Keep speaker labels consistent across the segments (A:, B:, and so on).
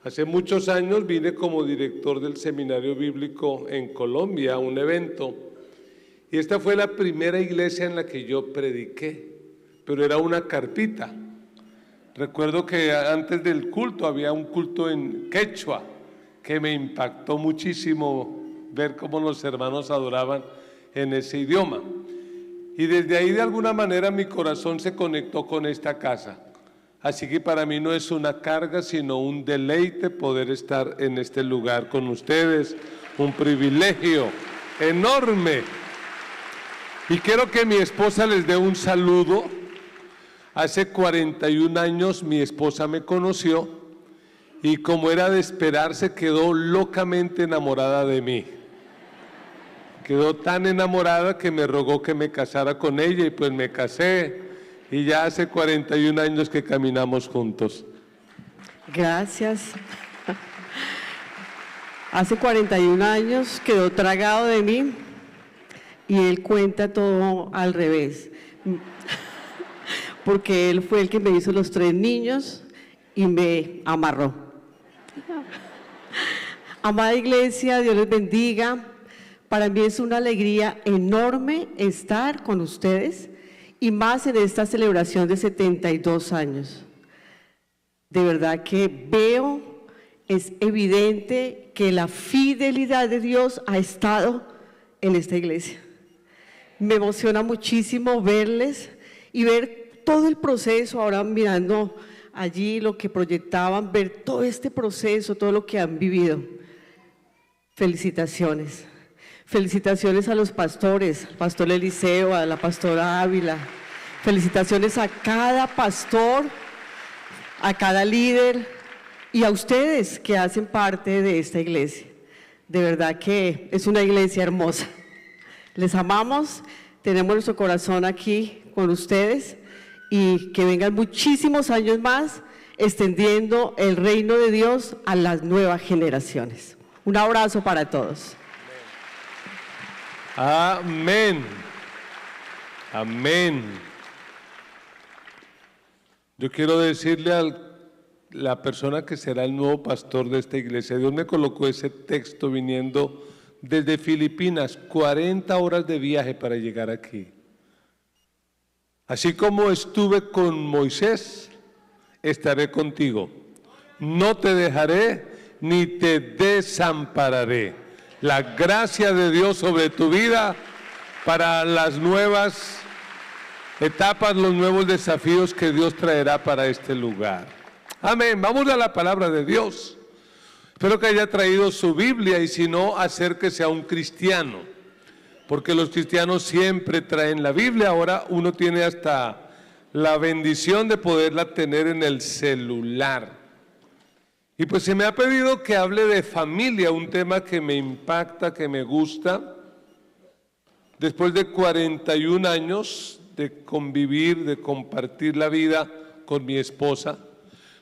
A: Hace muchos años vine como director del Seminario Bíblico en Colombia a un evento, y esta fue la primera iglesia en la que yo prediqué, pero era una carpita. Recuerdo que antes del culto había un culto en quechua que me impactó muchísimo ver cómo los hermanos adoraban en ese idioma. Y desde ahí de alguna manera mi corazón se conectó con esta casa. Así que para mí no es una carga, sino un deleite poder estar en este lugar con ustedes, un privilegio enorme. Y quiero que mi esposa les dé un saludo. Hace 41 años mi esposa me conoció y, como era de esperarse, quedó locamente enamorada de mí. Quedó tan enamorada que me rogó que me casara con ella, y pues me casé. Y ya hace 41 años que caminamos juntos.
B: Gracias. Hace 41 años quedó tragado de mí y él cuenta todo al revés. Porque él fue el que me hizo los 3 niños y me amarró. Amada iglesia, Dios les bendiga. Para mí es una alegría enorme estar con ustedes, y más en esta celebración de 72 años. De verdad que veo, es evidente que la fidelidad de Dios ha estado en esta iglesia. Me emociona muchísimo verles y ver todo el proceso, ahora mirando allí lo que proyectaban, ver todo este proceso, todo lo que han vivido. Felicitaciones. Felicitaciones a los pastores, al pastor Eliseo, a la pastora Ávila. Felicitaciones a cada pastor, a cada líder y a ustedes que hacen parte de esta iglesia. De verdad que es una iglesia hermosa. Les amamos, tenemos nuestro corazón aquí con ustedes, y que vengan muchísimos años más extendiendo el reino de Dios a las nuevas generaciones. Un abrazo para todos.
A: Amén. Amén. Yo quiero decirle a la persona que será el nuevo pastor de esta iglesia, Dios me colocó ese texto viniendo desde Filipinas, 40 horas de viaje para llegar aquí. Así como estuve con Moisés, estaré contigo. No te dejaré ni te desampararé. La gracia de Dios sobre tu vida para las nuevas etapas, los nuevos desafíos que Dios traerá para este lugar. Amén. Vamos a la palabra de Dios. Espero que haya traído su Biblia, y si no, acérquese a un cristiano, porque los cristianos siempre traen la Biblia. Ahora uno tiene hasta la bendición de poderla tener en el celular. Y pues se me ha pedido que hable de familia, un tema que me impacta, que me gusta. Después de 41 años de convivir, de compartir la vida con mi esposa,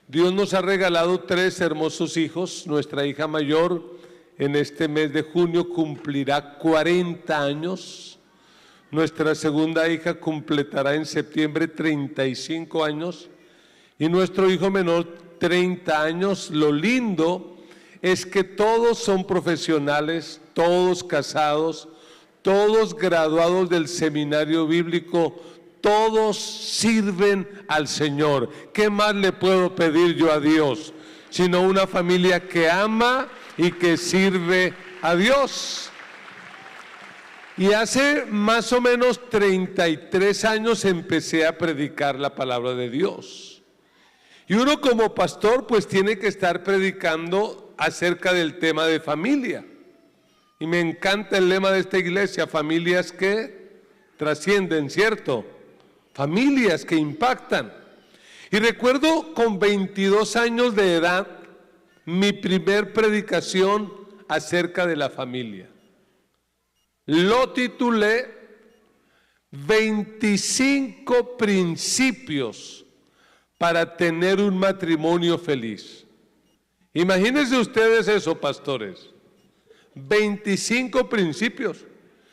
A: Dios nos ha regalado 3 hermosos hijos. Nuestra hija mayor en este mes de junio cumplirá 40 años. Nuestra segunda hija completará en septiembre 35 años. Y nuestro hijo menor 30 años. Lo lindo es que todos son profesionales, todos casados, todos graduados del seminario bíblico, todos sirven al Señor. ¿Qué más le puedo pedir yo a Dios? Sino una familia que ama y que sirve a Dios. Y hace más o menos 33 años empecé a predicar la palabra de Dios. Y uno como pastor pues tiene que estar predicando acerca del tema de familia. Y me encanta el lema de esta iglesia: familias que trascienden, ¿cierto? Familias que impactan. Y recuerdo con 22 años de edad mi primer predicación acerca de la familia. Lo titulé 25 principios para tener un matrimonio feliz. Imagínense ustedes eso, pastores. 25 principios.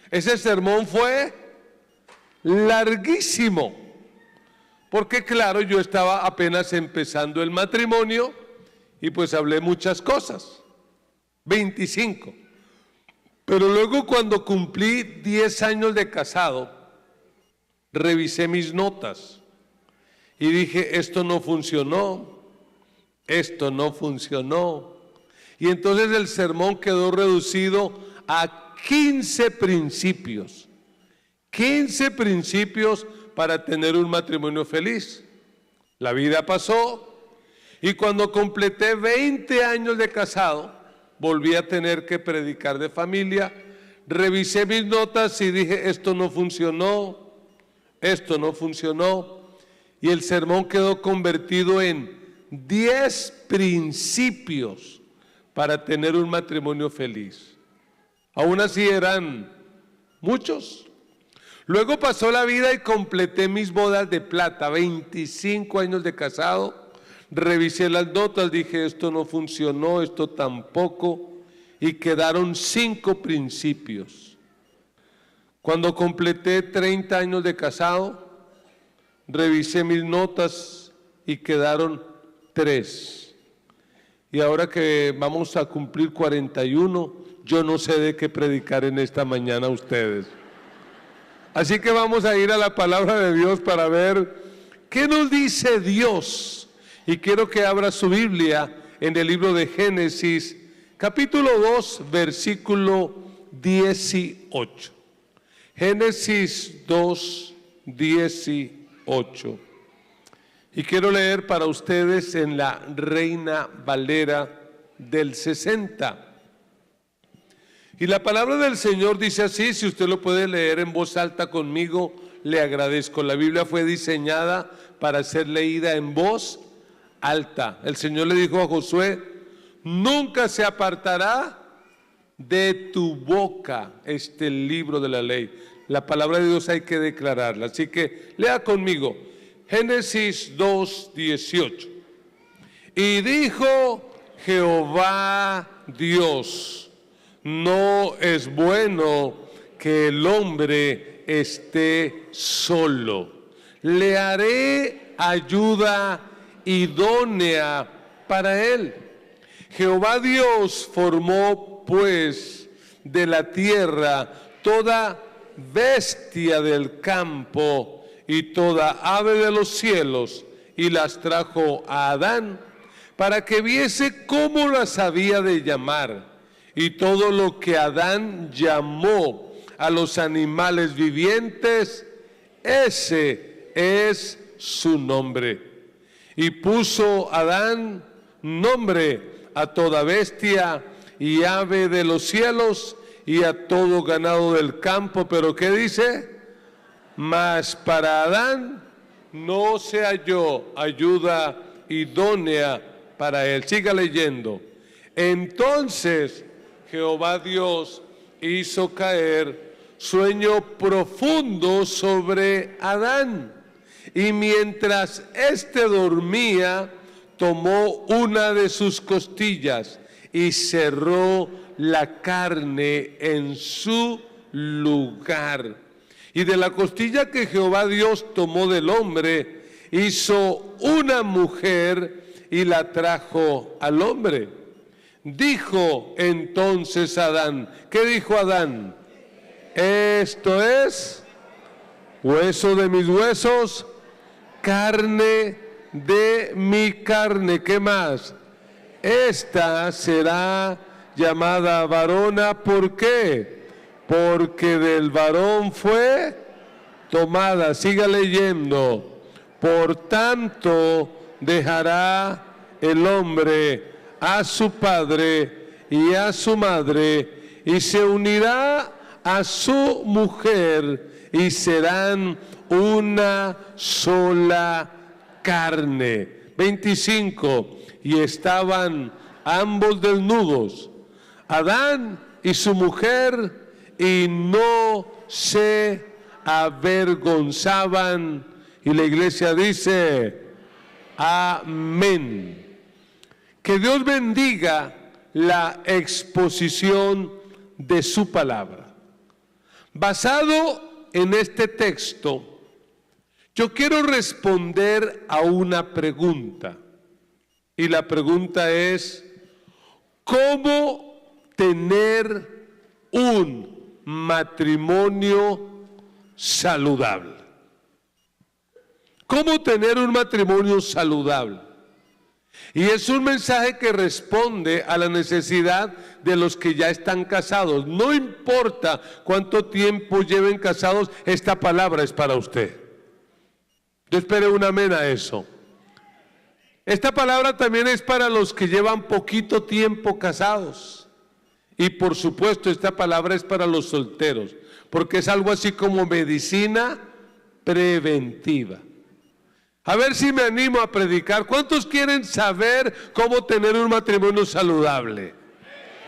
A: Ese sermón fue larguísimo, porque claro, yo estaba apenas empezando el matrimonio y pues hablé muchas cosas, 25. Pero luego cuando cumplí 10 años de casado, revisé mis notas y dije, esto no funcionó, esto no funcionó. Y entonces el sermón quedó reducido a 15 principios. 15 principios para tener un matrimonio feliz. La vida pasó y cuando completé 20 años de casado, volví a tener que predicar de familia. Revisé mis notas y dije, esto no funcionó, esto no funcionó. Y el sermón quedó convertido en 10 principios para tener un matrimonio feliz. Aún así eran muchos. Luego pasó la vida y completé mis bodas de plata, 25 años de casado. Revisé las notas, dije, esto no funcionó, esto tampoco, y quedaron 5 principios. Cuando completé 30 años de casado, revisé mis notas y quedaron 3. Y ahora que vamos a cumplir 41, yo no sé de qué predicar en esta mañana a ustedes. Así que vamos a ir a la palabra de Dios para ver qué nos dice Dios. Y quiero que abra su Biblia en el libro de Génesis, capítulo 2, versículo 18. Génesis 2, 18. Y quiero leer para ustedes en la Reina Valera del 60. Y la palabra del Señor dice así, si usted lo puede leer en voz alta conmigo, le agradezco. La Biblia fue diseñada para ser leída en voz alta. El Señor le dijo a Josué, nunca se apartará de tu boca este libro de la ley. La palabra de Dios hay que declararla. Así que lea conmigo, Génesis 2, 18. Y dijo Jehová Dios, no es bueno que el hombre esté solo. Le haré ayuda idónea para él. Jehová Dios formó pues de la tierra toda bestia del campo y toda ave de los cielos y las trajo a Adán para que viese cómo las había de llamar. Y todo lo que Adán llamó a los animales vivientes, ese es su nombre. Y puso Adán nombre a toda bestia y ave de los cielos y a todo ganado del campo. Pero ¿qué dice? Mas para Adán no se halló ayuda idónea para él. Siga leyendo. Entonces Jehová Dios hizo caer sueño profundo sobre Adán, y mientras éste dormía, tomó una de sus costillas y cerró la carne en su lugar. Y de la costilla que Jehová Dios tomó del hombre, hizo una mujer y la trajo al hombre. Dijo entonces Adán, ¿qué dijo Adán? Esto es hueso de mis huesos, carne de mi carne. ¿Qué más? Esta será llamada varona. ¿Por qué? Porque del varón fue tomada. Siga leyendo. Por tanto dejará el hombre a su padre y a su madre, y se unirá a su mujer, y serán una sola carne. 25. Y estaban ambos desnudos, Adán y su mujer, y no se avergonzaban. Y la iglesia dice, amén. Que Dios bendiga la exposición de su palabra. Basado en este texto, yo quiero responder a una pregunta. Y la pregunta es, ¿cómo tener un matrimonio saludable? ¿Cómo tener un matrimonio saludable? Y es un mensaje que responde a la necesidad de los que ya están casados. No importa cuánto tiempo lleven casados, esta palabra es para usted. Yo espero un amén a eso. Esta palabra también es para los que llevan poquito tiempo casados. Y por supuesto esta palabra es para los solteros, porque es algo así como medicina preventiva. A ver si me animo a predicar. ¿Cuántos quieren saber cómo tener un matrimonio saludable?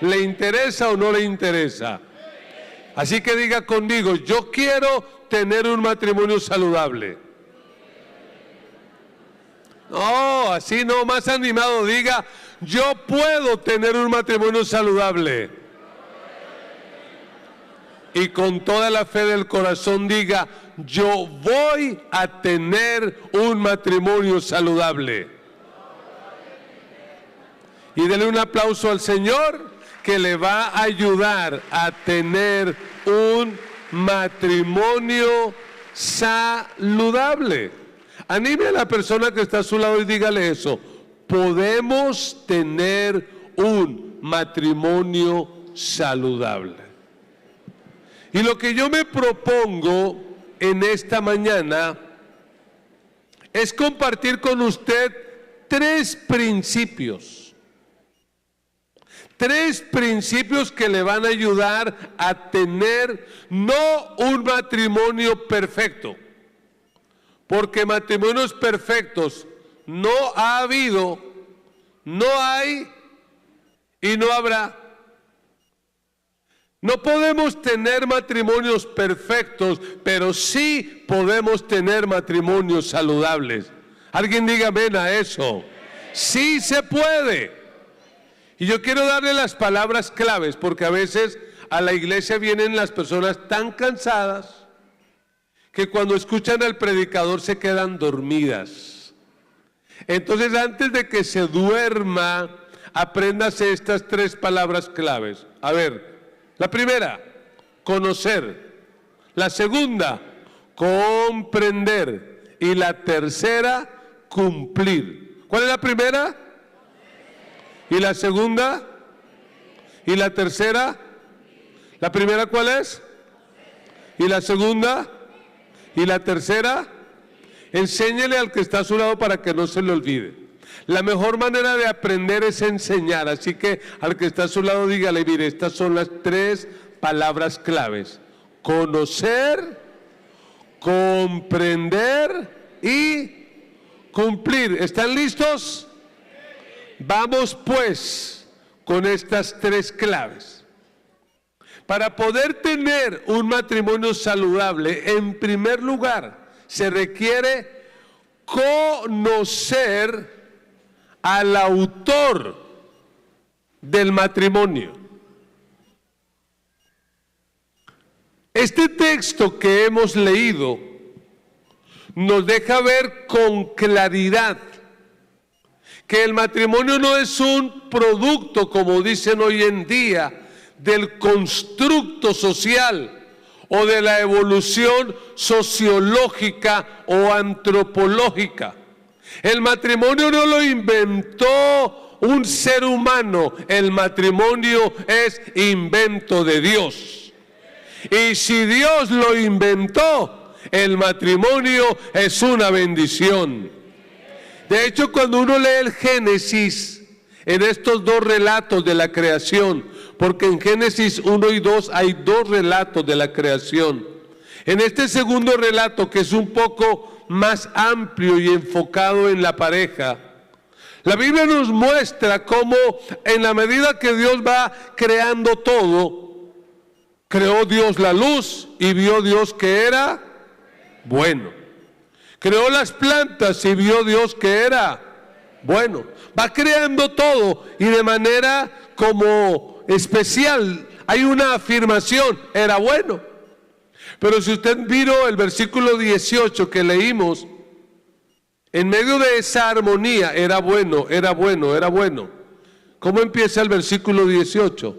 A: ¿Le interesa o no le interesa? Así que diga conmigo, yo quiero tener un matrimonio saludable. No, así no, más animado, diga, yo puedo tener un matrimonio saludable. Y con toda la fe del corazón diga, yo voy a tener un matrimonio saludable. Y denle un aplauso al Señor que le va a ayudar a tener un matrimonio saludable. Anime a la persona que está a su lado y dígale eso. Podemos tener un matrimonio saludable. Y lo que yo me propongo en esta mañana es compartir con usted tres principios que le van a ayudar a tener no un matrimonio perfecto, porque matrimonios perfectos no ha habido, no hay y no habrá. No podemos tener matrimonios perfectos, pero sí podemos tener matrimonios saludables. Alguien diga amén a eso. Sí se puede. Y yo quiero darle las palabras claves, porque a veces a la iglesia vienen las personas tan cansadas que cuando escuchan al predicador se quedan dormidas. Entonces, antes de que se duerma, apréndase estas tres palabras claves. A ver. La primera, conocer. La segunda, comprender. Y la tercera, cumplir. ¿Cuál es la primera? ¿Y la segunda? ¿Y la tercera? ¿La primera cuál es? ¿Y la segunda? ¿Y la tercera? Enséñele al que está a su lado para que no se le olvide. La mejor manera de aprender es enseñar, así que al que está a su lado dígale, mire, estas son las tres palabras claves. Conocer, comprender y cumplir. ¿Están listos? Vamos pues con estas tres claves. Para poder tener un matrimonio saludable, en primer lugar, se requiere conocer al autor del matrimonio. Este texto que hemos leído nos deja ver con claridad que el matrimonio no es un producto, como dicen hoy en día, del constructo social o de la evolución sociológica o antropológica. El matrimonio no lo inventó un ser humano, el matrimonio es invento de Dios. Y si Dios lo inventó, el matrimonio es una bendición. De hecho, cuando uno lee el Génesis, en estos dos relatos de la creación, porque en Génesis 1 y 2 hay dos relatos de la creación. En este segundo relato, que es un poco más amplio y enfocado en la pareja, la Biblia nos muestra cómo en la medida que Dios va creando todo, creó Dios la luz y vio Dios que era bueno. Creó las plantas y vio Dios que era bueno. Va creando todo y de manera como especial hay una afirmación, era bueno. Pero si usted miró el versículo 18 que leímos, En medio de esa armonía, era bueno, era bueno, era bueno. ¿Cómo empieza el versículo 18?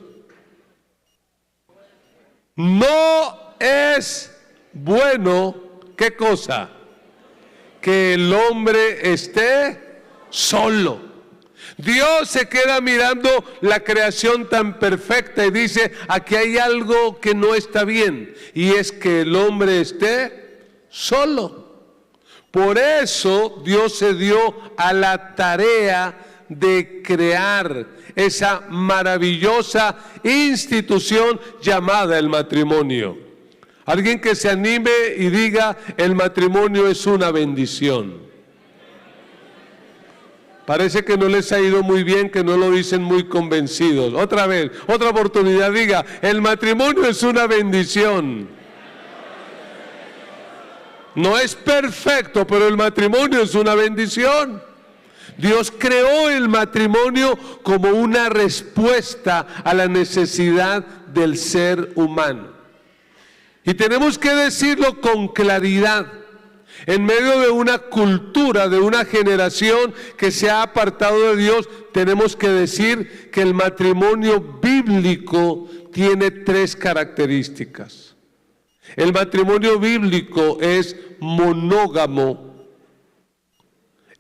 A: No es bueno, ¿qué cosa? Que el hombre esté solo. Dios se queda mirando la creación tan perfecta y dice, aquí hay algo que no está bien, y es que el hombre esté solo. Por eso Dios se dio a la tarea de crear esa maravillosa institución llamada el matrimonio. Alguien que se anime y diga, el matrimonio es una bendición. Parece que no les ha ido muy bien, que no lo dicen muy convencidos. Otra vez, otra oportunidad, diga, el matrimonio es una bendición. No es perfecto, pero el matrimonio es una bendición. Dios creó el matrimonio como una respuesta a la necesidad del ser humano. Y tenemos que decirlo con claridad. En medio de una cultura, de una generación que se ha apartado de Dios, tenemos que decir que el matrimonio bíblico tiene 3 características. El matrimonio bíblico es monógamo,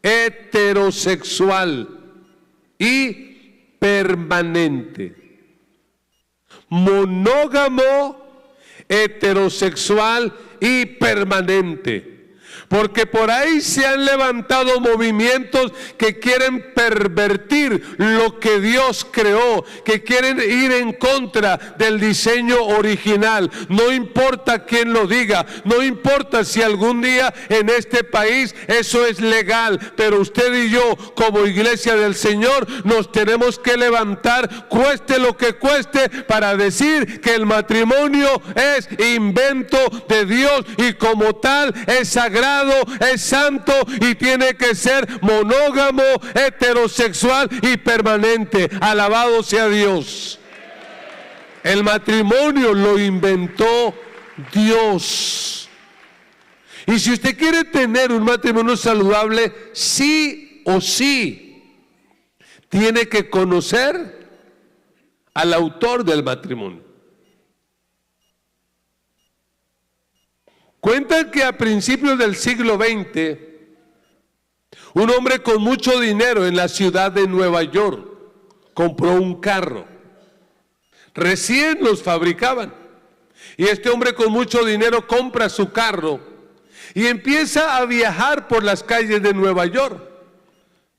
A: heterosexual y permanente. Monógamo, heterosexual y permanente. Porque por ahí se han levantado movimientos que quieren pervertir lo que Dios creó, que quieren ir en contra del diseño original. No importa quién lo diga, no importa si algún día en este país eso es legal, pero usted y yo como iglesia del Señor nos tenemos que levantar, cueste lo que cueste, para decir que el matrimonio es invento de Dios y como tal es sagrado, es santo y tiene que ser monógamo, heterosexual y permanente. Alabado sea Dios. El matrimonio lo inventó Dios. Y si usted quiere tener un matrimonio saludable, sí o sí, tiene que conocer al autor del matrimonio. Cuentan que a principios del siglo XX, un hombre con mucho dinero en la ciudad de Nueva York compró un carro. Recién los fabricaban. Y este hombre con mucho dinero compra su carro y empieza a viajar por las calles de Nueva York.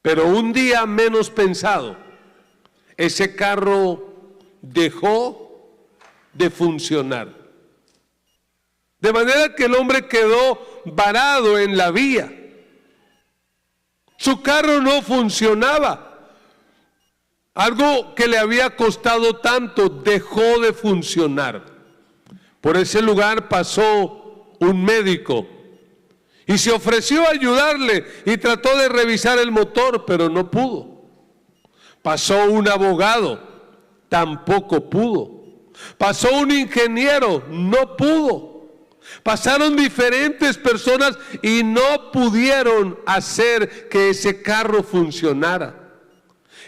A: Pero un día menos pensado, ese carro dejó de funcionar. De manera que el hombre quedó varado en la vía. Su carro no funcionaba. Algo que le había costado tanto dejó de funcionar. Por ese lugar pasó un médico y se ofreció a ayudarle y trató de revisar el motor, pero no pudo. Pasó un abogado, tampoco pudo. Pasó un ingeniero, no pudo. Pasaron diferentes personas y no pudieron hacer que ese carro funcionara.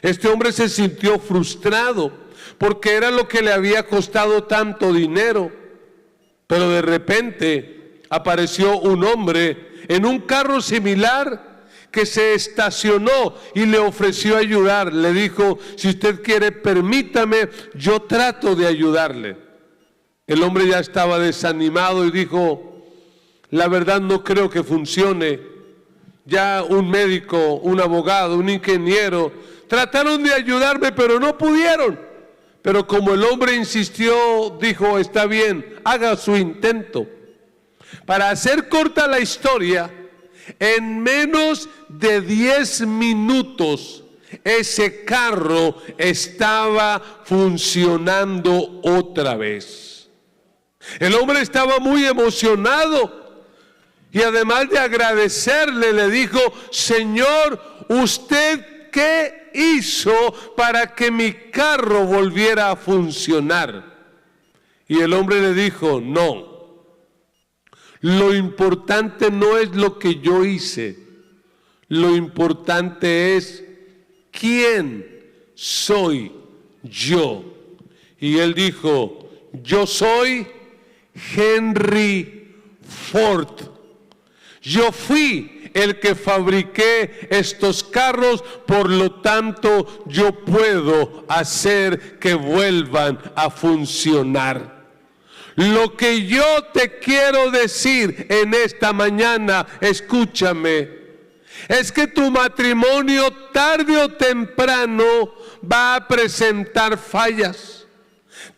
A: Este hombre se sintió frustrado porque era lo que le había costado tanto dinero. Pero de repente apareció un hombre en un carro similar que se estacionó y le ofreció ayudar. Le dijo, si usted quiere, permítame, yo trato de ayudarle. El hombre ya estaba desanimado y dijo, la verdad no creo que funcione. Ya un médico, un abogado, un ingeniero trataron de ayudarme, pero no pudieron. Pero como el hombre insistió, dijo, está bien, haga su intento. Para hacer corta la historia, en menos de 10 minutos ese carro estaba funcionando otra vez. El hombre estaba muy emocionado y además de agradecerle, le dijo, Señor, ¿usted qué hizo para que mi carro volviera a funcionar? Y el hombre le dijo, no, lo importante no es lo que yo hice, Lo importante es quién soy yo. Y él dijo, yo soy Henry Ford. Yo fui el que fabriqué estos carros, por lo tanto yo puedo hacer que vuelvan a funcionar. Lo que yo te quiero decir en esta mañana, escúchame, es que tu matrimonio tarde o temprano va a presentar fallas.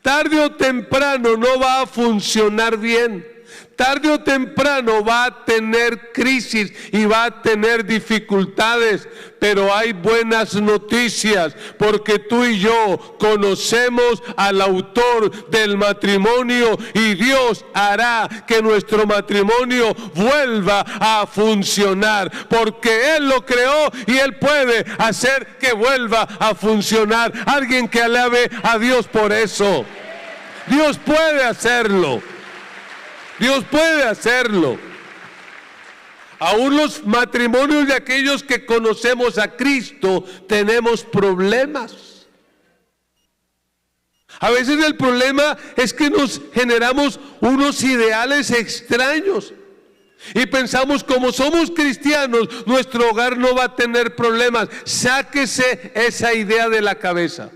A: Tarde o temprano no va a funcionar bien. Tarde o temprano va a tener crisis y va a tener dificultades, pero hay buenas noticias, porque tú y yo conocemos al autor del matrimonio y Dios hará que nuestro matrimonio vuelva a funcionar, porque Él lo creó y Él puede hacer que vuelva a funcionar. Alguien que alabe a Dios por eso. Dios puede hacerlo. Dios puede hacerlo. Aún los matrimonios de aquellos que conocemos a Cristo tenemos problemas. A veces el problema es que nos generamos unos ideales extraños y pensamos, como somos cristianos, nuestro hogar no va a tener problemas. Sáquese esa idea de la cabeza.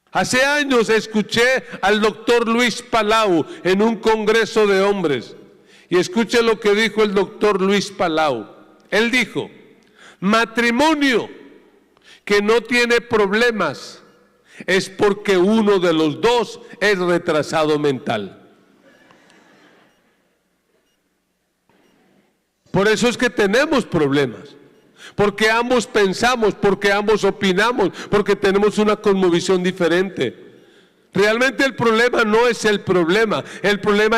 A: Hace años escuché al doctor Luis Palau en un congreso de hombres. Y escuche lo que dijo el doctor Luis Palau. Él dijo, matrimonio que no tiene problemas es porque uno de los dos es retrasado mental. Por eso es que tenemos problemas. Porque ambos pensamos, porque ambos opinamos, porque tenemos una cosmovisión diferente. Realmente el problema no es el problema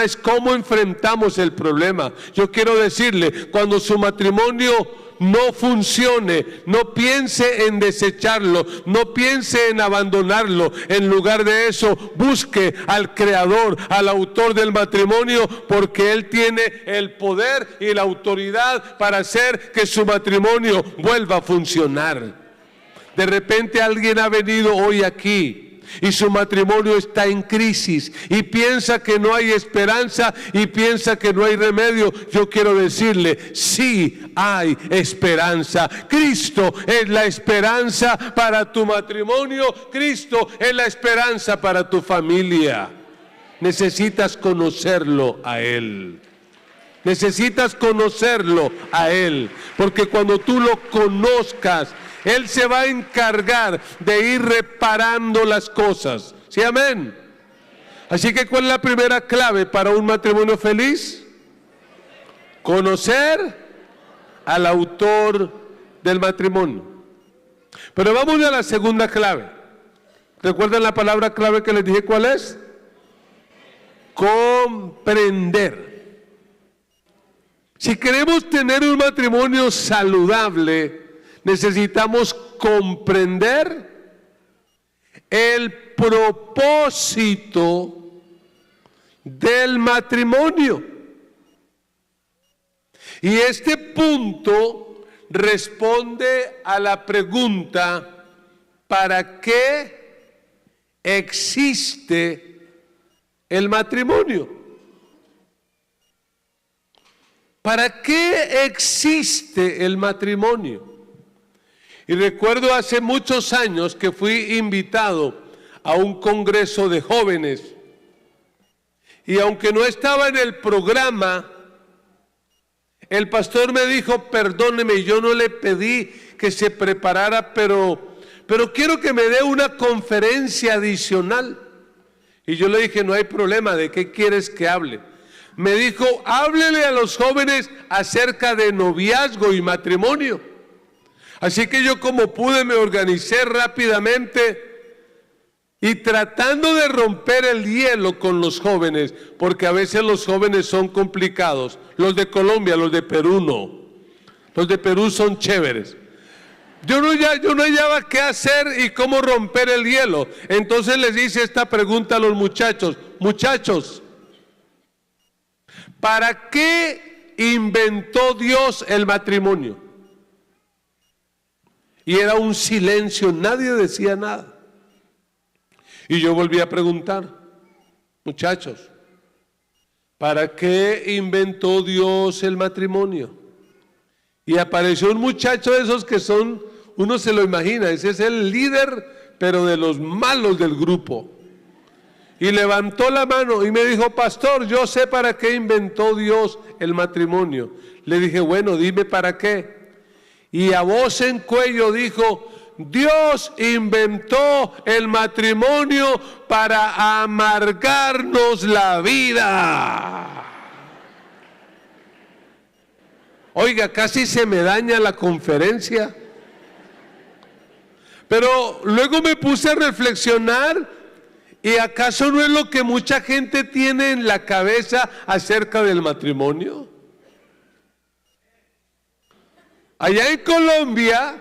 A: es cómo enfrentamos el problema. Yo quiero decirle, cuando su matrimonio no funcione, no piense en desecharlo, no piense en abandonarlo. En lugar de eso, busque al creador, al autor del matrimonio, porque Él tiene el poder y la autoridad para hacer que su matrimonio vuelva a funcionar. De repente alguien ha venido hoy aquí y su matrimonio está en crisis y piensa que no hay esperanza y piensa que no hay remedio. Yo quiero decirle, sí hay esperanza. Cristo es la esperanza para tu matrimonio. Cristo es la esperanza para tu familia. Necesitas conocerlo a Él. Necesitas conocerlo a Él, porque cuando tú lo conozcas, Él se va a encargar de ir reparando las cosas. ¿Sí, amén? Así que, ¿cuál es la primera clave para un matrimonio feliz? Conocer al autor del matrimonio. Pero vamos a la segunda clave. ¿Recuerdan la palabra clave que les dije cuál es? Comprender. Si queremos tener un matrimonio saludable, necesitamos comprender el propósito del matrimonio. Y este punto responde a la pregunta, ¿para qué existe el matrimonio? ¿Para qué existe el matrimonio? Y recuerdo hace muchos años que fui invitado a un congreso de jóvenes. Y aunque no estaba en el programa, el pastor me dijo, perdóneme, yo no le pedí que se preparara, pero quiero que me dé una conferencia adicional. Y yo le dije, no hay problema, ¿de qué quieres que hable? Me dijo, háblele a los jóvenes acerca de noviazgo y matrimonio. Así que yo, como pude, me organicé rápidamente y tratando de romper el hielo con los jóvenes, porque a veces los jóvenes son complicados. Los de Colombia, los de Perú no. Los de Perú son chéveres. Yo no hallaba qué hacer y cómo romper el hielo. Entonces les hice esta pregunta a los muchachos. Muchachos, ¿para qué inventó Dios el matrimonio? Y era un silencio, nadie decía nada. Y yo volví a preguntar, muchachos, ¿para qué inventó Dios el matrimonio? Y apareció un muchacho de esos que son, uno se lo imagina, ese es el líder, pero de los malos del grupo. Y levantó la mano y me dijo, pastor, yo sé para qué inventó Dios el matrimonio. Le dije, bueno, dime para qué. Y a voz en cuello dijo, Dios inventó el matrimonio para amargarnos la vida. Oiga, casi se me daña la conferencia. Pero luego me puse a reflexionar, ¿y acaso no es lo que mucha gente tiene en la cabeza acerca del matrimonio? Allá en Colombia,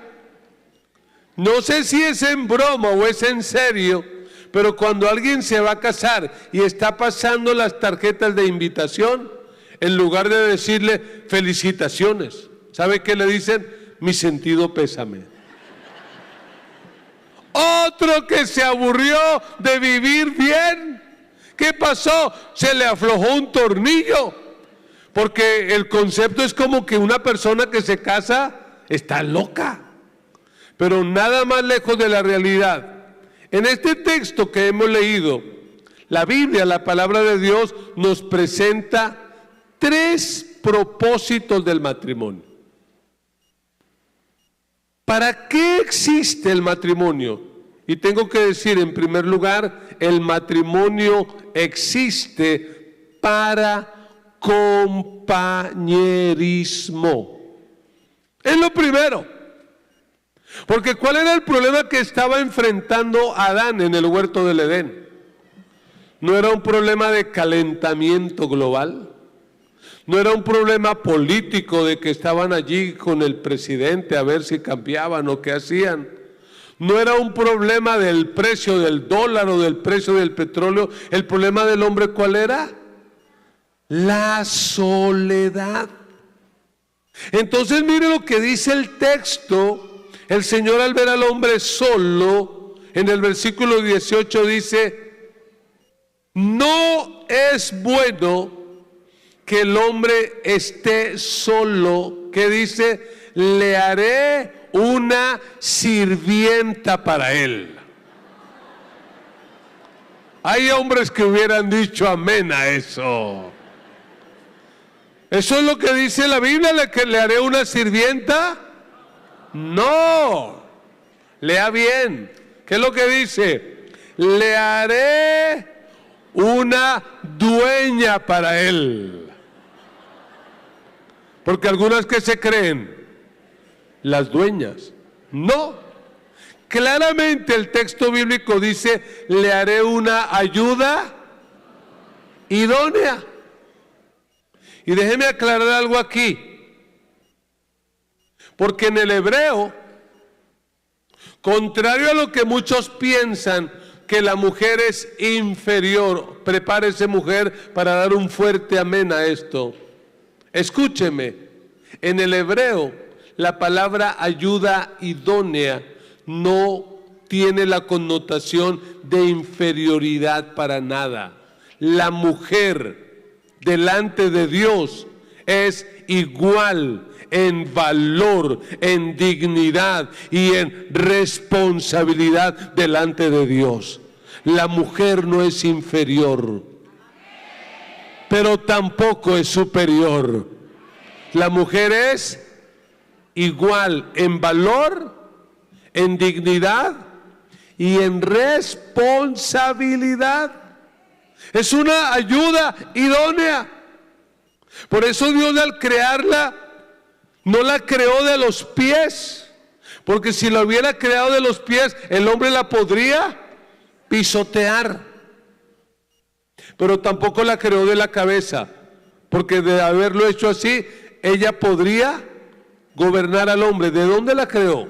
A: no sé si es en broma o es en serio, pero cuando alguien se va a casar y está pasando las tarjetas de invitación, en lugar de decirle felicitaciones, ¿sabe qué le dicen? Mi sentido pésame. Otro que se aburrió de vivir bien. ¿Qué pasó? Se le aflojó un tornillo. Porque el concepto es como que una persona que se casa está loca. Pero nada más lejos de la realidad. En este texto que hemos leído, la Biblia, la palabra de Dios, nos presenta 3 propósitos del matrimonio. ¿Para qué existe el matrimonio? Y tengo que decir, en primer lugar, el matrimonio existe para compañerismo. Es lo primero. Porque ¿cuál era el problema que estaba enfrentando Adán en el huerto del Edén? No era un problema de calentamiento global. No era un problema político de que estaban allí con el presidente a ver si cambiaban o qué hacían. No era un problema del precio del dólar o del precio del petróleo. El problema del hombre, ¿cuál era? La soledad. Entonces mire lo que dice el texto. El Señor, al ver al hombre solo, en el versículo 18 dice, no es bueno que el hombre esté solo, que dice, le haré una sirvienta para él. Hay hombres que hubieran dicho amén a eso. ¿Eso es lo que dice la Biblia, que le haré una sirvienta? No, lea bien. ¿Qué es lo que dice? Le haré una dueña para él. Porque algunas que se creen las dueñas. No, claramente el texto bíblico dice, le haré una ayuda idónea. Y déjeme aclarar algo aquí. Porque en el hebreo, contrario a lo que muchos piensan, que la mujer es inferior, prepárese mujer para dar un fuerte amén a esto. Escúcheme, en el hebreo la palabra ayuda idónea no tiene la connotación de inferioridad para nada. La mujer delante de Dios es igual en valor, en dignidad y en responsabilidad delante de Dios. La mujer no es inferior, pero tampoco es superior. La mujer es igual en valor, en dignidad y en responsabilidad. Es una ayuda idónea. Por eso Dios, al crearla, no la creó de los pies, porque si la hubiera creado de los pies, el hombre la podría pisotear. Pero tampoco la creó de la cabeza, porque de haberlo hecho así, ella podría gobernar al hombre. ¿De dónde la creó?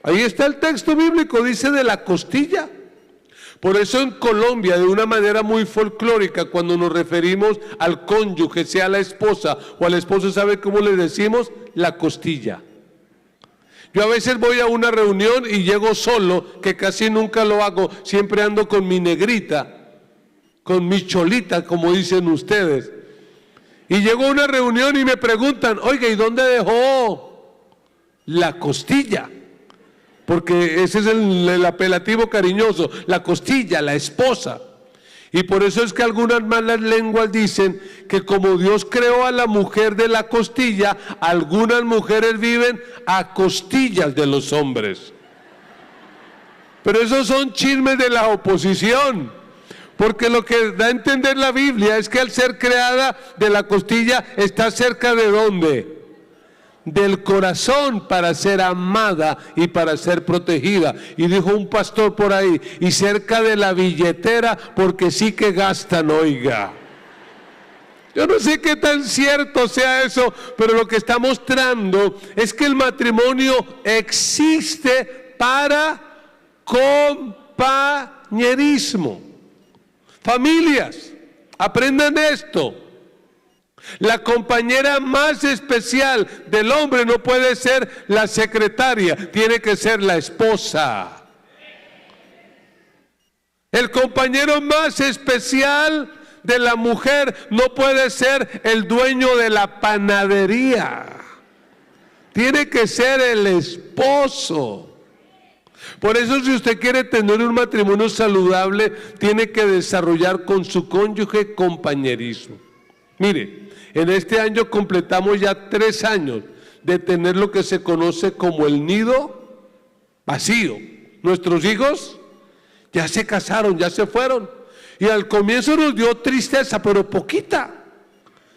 A: Ahí está el texto bíblico, dice de la costilla. Por eso en Colombia, de una manera muy folclórica, cuando nos referimos al cónyuge, sea la esposa o al esposo, ¿sabe cómo le decimos? La costilla. Yo a veces voy a una reunión y llego solo, que casi nunca lo hago, siempre ando con mi negrita, con mi cholita, como dicen ustedes. Y llego a una reunión y me preguntan, oiga, ¿y dónde dejó la costilla? Porque ese es el apelativo cariñoso, la costilla, la esposa. Y por eso es que algunas malas lenguas dicen que como Dios creó a la mujer de la costilla, algunas mujeres viven a costillas de los hombres. Pero esos son chismes de la oposición, porque lo que da a entender la Biblia es que al ser creada de la costilla está cerca de ¿dónde? Del corazón, para ser amada y para ser protegida. Y dijo un pastor por ahí, y cerca de la billetera, porque sí que gastan, oiga. Yo no sé qué tan cierto sea eso, pero lo que está mostrando es que el matrimonio existe para compañerismo. Familias, aprendan esto. La compañera más especial del hombre no puede ser la secretaria, tiene que ser la esposa. El compañero más especial de la mujer no puede ser el dueño de la panadería, tiene que ser el esposo. Por eso, si usted quiere tener un matrimonio saludable, tiene que desarrollar con su cónyuge compañerismo. Mire, en este año completamos ya 3 años de tener lo que se conoce como el nido vacío. Nuestros hijos ya se casaron, ya se fueron. Y al comienzo nos dio tristeza, pero poquita.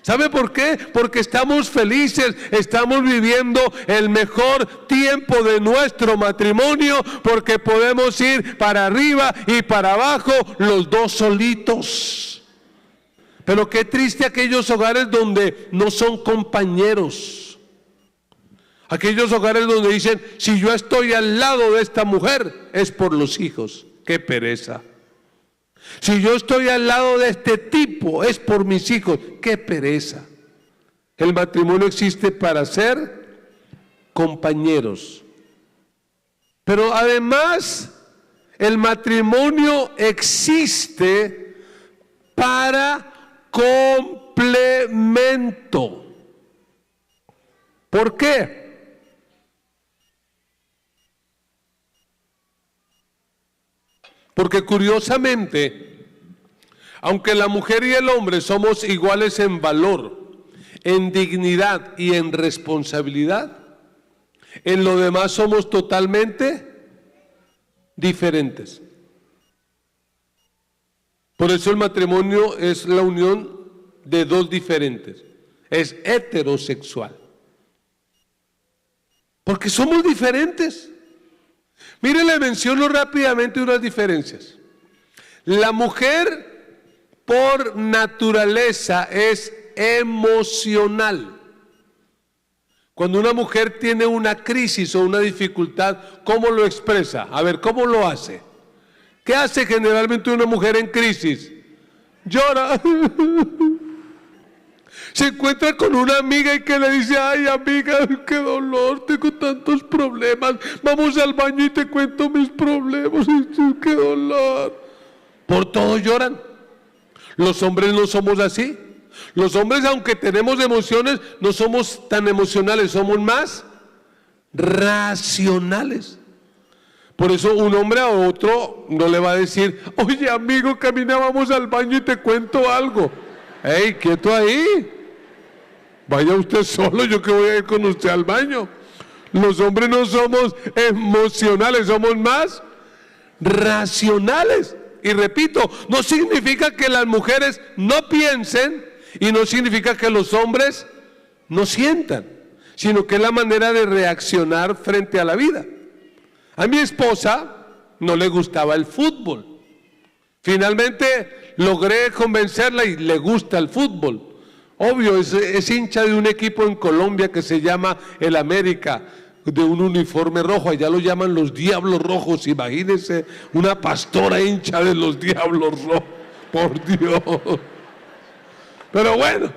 A: ¿Sabe por qué? Porque estamos felices, estamos viviendo el mejor tiempo de nuestro matrimonio, porque podemos ir para arriba y para abajo los dos solitos. Pero qué triste aquellos hogares donde no son compañeros. Aquellos hogares donde dicen, si yo estoy al lado de esta mujer, es por los hijos. Qué pereza. Si yo estoy al lado de este tipo, es por mis hijos. Qué pereza. El matrimonio existe para ser compañeros. Pero además, el matrimonio existe para complemento. ¿Por qué? Porque curiosamente, aunque la mujer y el hombre somos iguales en valor, en dignidad y en responsabilidad, en lo demás somos totalmente diferentes. Por eso el matrimonio es la unión de dos diferentes, es heterosexual. Porque somos diferentes. Mire, le menciono rápidamente unas diferencias. La mujer por naturaleza es emocional. Cuando una mujer tiene una crisis o una dificultad, ¿cómo lo expresa? A ver, ¿cómo lo hace? ¿Qué hace generalmente una mujer en crisis? Llora. Se encuentra con una amiga y que le dice, ay amiga, qué dolor, tengo tantos problemas, vamos al baño y te cuento mis problemas, qué dolor. Por todo lloran. Los hombres no somos así. Los hombres, aunque tenemos emociones, no somos tan emocionales, somos más racionales. Por eso un hombre a otro no le va a decir, oye amigo, camina, vamos al baño y te cuento algo. ¡Ey, quieto ahí! Vaya usted solo, yo que voy a ir con usted al baño. Los hombres no somos emocionales, somos más racionales. Y repito, no significa que las mujeres no piensen y no significa que los hombres no sientan, sino que es la manera de reaccionar frente a la vida. A mi esposa no le gustaba el fútbol. Finalmente logré convencerla y le gusta el fútbol. Obvio, es hincha de un equipo en Colombia que se llama el América, de un uniforme rojo. Allá lo llaman los Diablos Rojos. Imagínense una pastora hincha de los Diablos Rojos. Por Dios. Pero bueno,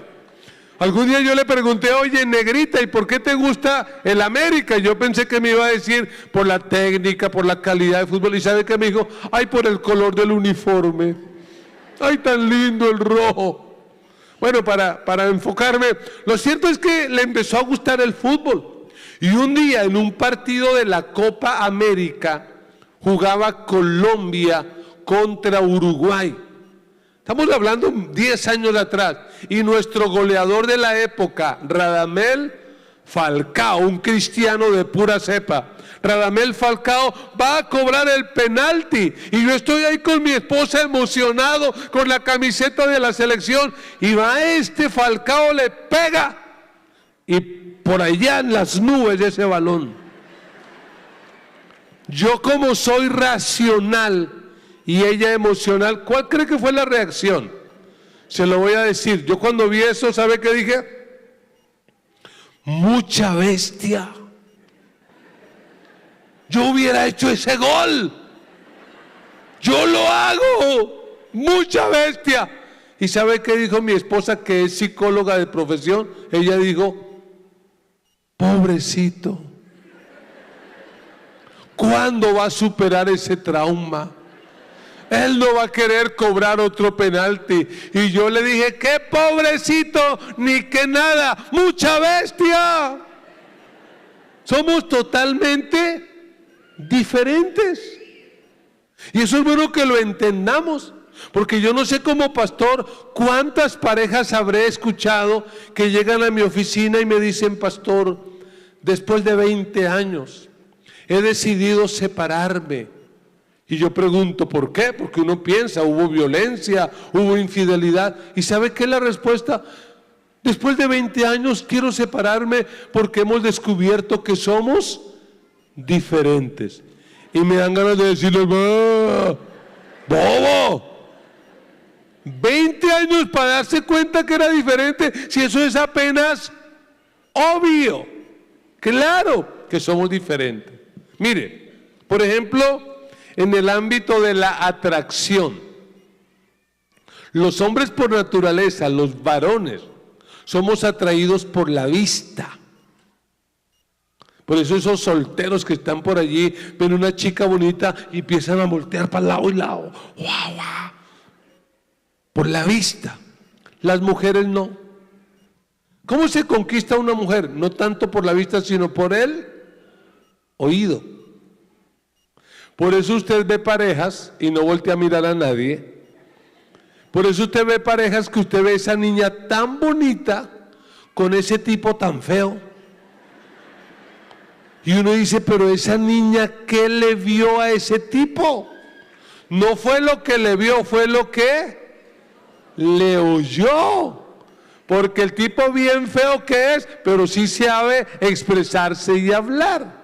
A: Algún día yo le pregunté, oye, negrita, ¿y por qué te gusta el América? Yo pensé que me iba a decir por la técnica, por la calidad de fútbol. ¿Y sabe qué me dijo? Ay, por el color del uniforme. Ay, tan lindo el rojo. Bueno, para enfocarme, lo cierto es que le empezó a gustar el fútbol. Y un día en un partido de la Copa América jugaba Colombia contra Uruguay. Estamos hablando 10 años atrás. Y nuestro goleador de la época, Radamel Falcao, un cristiano de pura cepa. Radamel Falcao va a cobrar el penalti. Y yo estoy ahí con mi esposa emocionado, con la camiseta de la selección. Y va este Falcao, le pega. Y por allá en las nubes de ese balón. Yo como soy racional y ella emocional, ¿cuál cree que fue la reacción? Se lo voy a decir. Yo cuando vi eso, ¿sabe qué dije? Mucha bestia. Yo hubiera hecho ese gol. Yo lo hago. Mucha bestia. ¿Y sabe qué dijo mi esposa, que es psicóloga de profesión? Ella dijo, pobrecito. ¿Cuándo va a superar ese trauma? Él no va a querer cobrar otro penalti. Y yo le dije, qué pobrecito, ni que nada, mucha bestia. Somos totalmente diferentes. Y eso es bueno que lo entendamos. Porque yo no sé como pastor cuántas parejas habré escuchado que llegan a mi oficina y me dicen, pastor, después de 20 años he decidido separarme. Y yo pregunto, ¿por qué? Porque uno piensa, hubo violencia, hubo infidelidad. ¿Y sabe qué es la respuesta? Después de 20 años quiero separarme porque hemos descubierto que somos diferentes. Y me dan ganas de decirle, ¡bobo! 20 años para darse cuenta que era diferente, si eso es apenas obvio. Claro que somos diferentes. Mire, por ejemplo, en el ámbito de la atracción, los hombres por naturaleza, los varones, somos atraídos por la vista. Por eso esos solteros que están por allí ven una chica bonita y empiezan a voltear para lado y lado. ¡Guau, guau! Por la vista. Las mujeres no. ¿Cómo se conquista una mujer? No tanto por la vista, sino por el oído. Por eso usted ve parejas, y no voltea a mirar a nadie, por eso usted ve parejas que usted ve esa niña tan bonita con ese tipo tan feo. Y uno dice, pero esa niña, ¿qué le vio a ese tipo? No fue lo que le vio, fue lo que le oyó. Porque el tipo bien feo que es, pero sí sabe expresarse y hablar.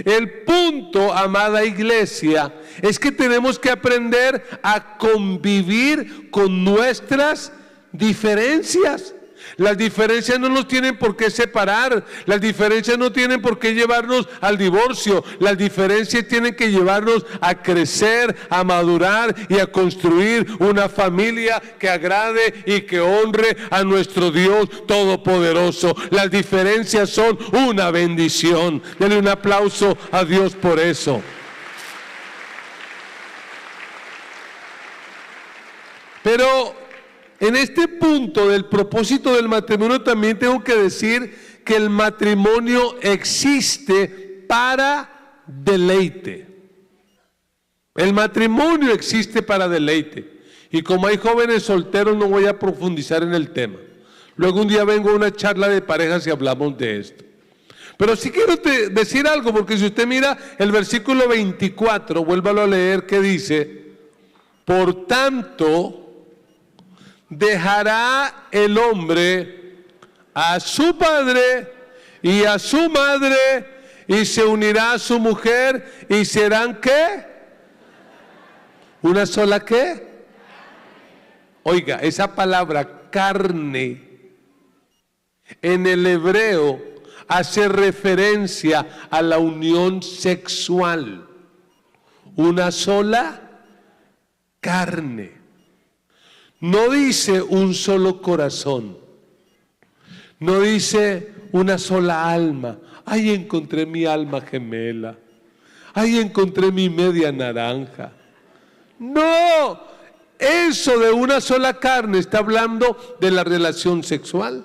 A: El punto, amada iglesia, es que tenemos que aprender a convivir con nuestras diferencias. Las diferencias no nos tienen por qué separar, las diferencias no tienen por qué llevarnos al divorcio, las diferencias tienen que llevarnos a crecer, a madurar y a construir una familia que agrade y que honre a nuestro Dios Todopoderoso. Las diferencias son una bendición. Denle un aplauso a Dios por eso. Pero en este punto del propósito del matrimonio también tengo que decir que el matrimonio existe para deleite. El matrimonio existe para deleite. Y como hay jóvenes solteros no voy a profundizar en el tema. Luego un día vengo a una charla de parejas y hablamos de esto. Pero sí quiero decir algo, porque si usted mira el versículo 24, vuélvalo a leer, que dice, por tanto, dejará el hombre a su padre y a su madre y se unirá a su mujer y serán ¿qué? ¿Una sola qué? Oiga, esa palabra carne en el hebreo hace referencia a la unión sexual. Una sola carne. No dice un solo corazón. No dice una sola alma. Ahí encontré mi alma gemela. Ahí encontré mi media naranja. No, eso de una sola carne está hablando de la relación sexual.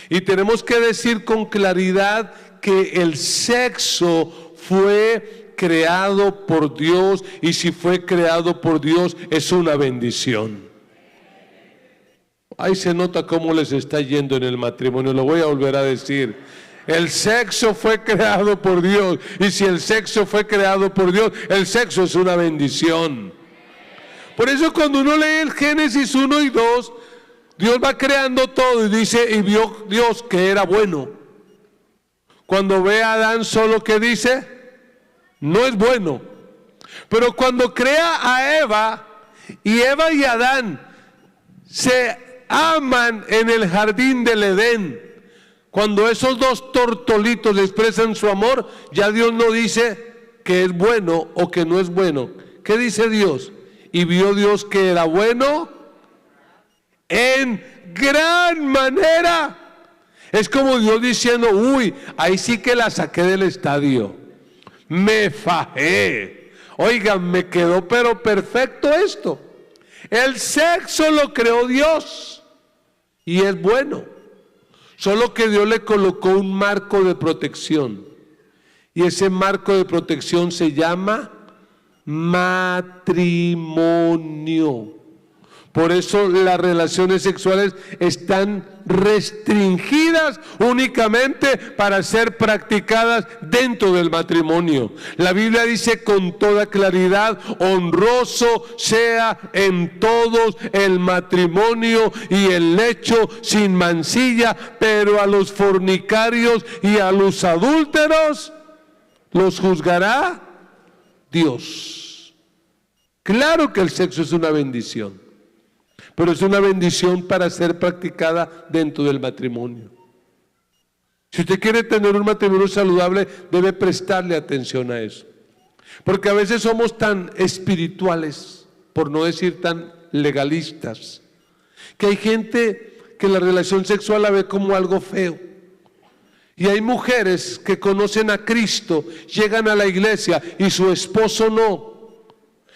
A: Y tenemos que decir con claridad que el sexo fue creado por Dios, y si fue creado por Dios es una bendición. Ahí se nota cómo les está yendo en el matrimonio, lo voy a volver a decir. El sexo fue creado por Dios, y si el sexo fue creado por Dios, el sexo es una bendición. Por eso cuando uno lee el Génesis 1 y 2, Dios va creando todo y dice, y vio Dios que era bueno. Cuando ve a Adán solo, ¿qué dice? No es bueno. Pero cuando crea a Eva, y Eva y Adán se aman en el jardín del Edén, cuando esos dos tortolitos expresan su amor, ya Dios no dice que es bueno o que no es bueno. ¿Qué dice Dios? Y vio Dios que era bueno en gran manera. Es como Dios diciendo, uy, ahí sí que la saqué del estadio. Me fajé. Oigan, me quedó pero perfecto esto. El sexo lo creó Dios y es bueno. Solo que Dios le colocó un marco de protección. Y ese marco de protección se llama matrimonio. Por eso las relaciones sexuales están restringidas únicamente para ser practicadas dentro del matrimonio. La Biblia dice con toda claridad, honroso sea en todos el matrimonio y el lecho sin mancilla, pero a los fornicarios y a los adúlteros los juzgará Dios. Claro que el sexo es una bendición, pero es una bendición para ser practicada dentro del matrimonio. Si usted quiere tener un matrimonio saludable, debe prestarle atención a eso. Porque a veces somos tan espirituales, por no decir tan legalistas, que hay gente que la relación sexual la ve como algo feo. Y hay mujeres que conocen a Cristo, llegan a la iglesia y su esposo no.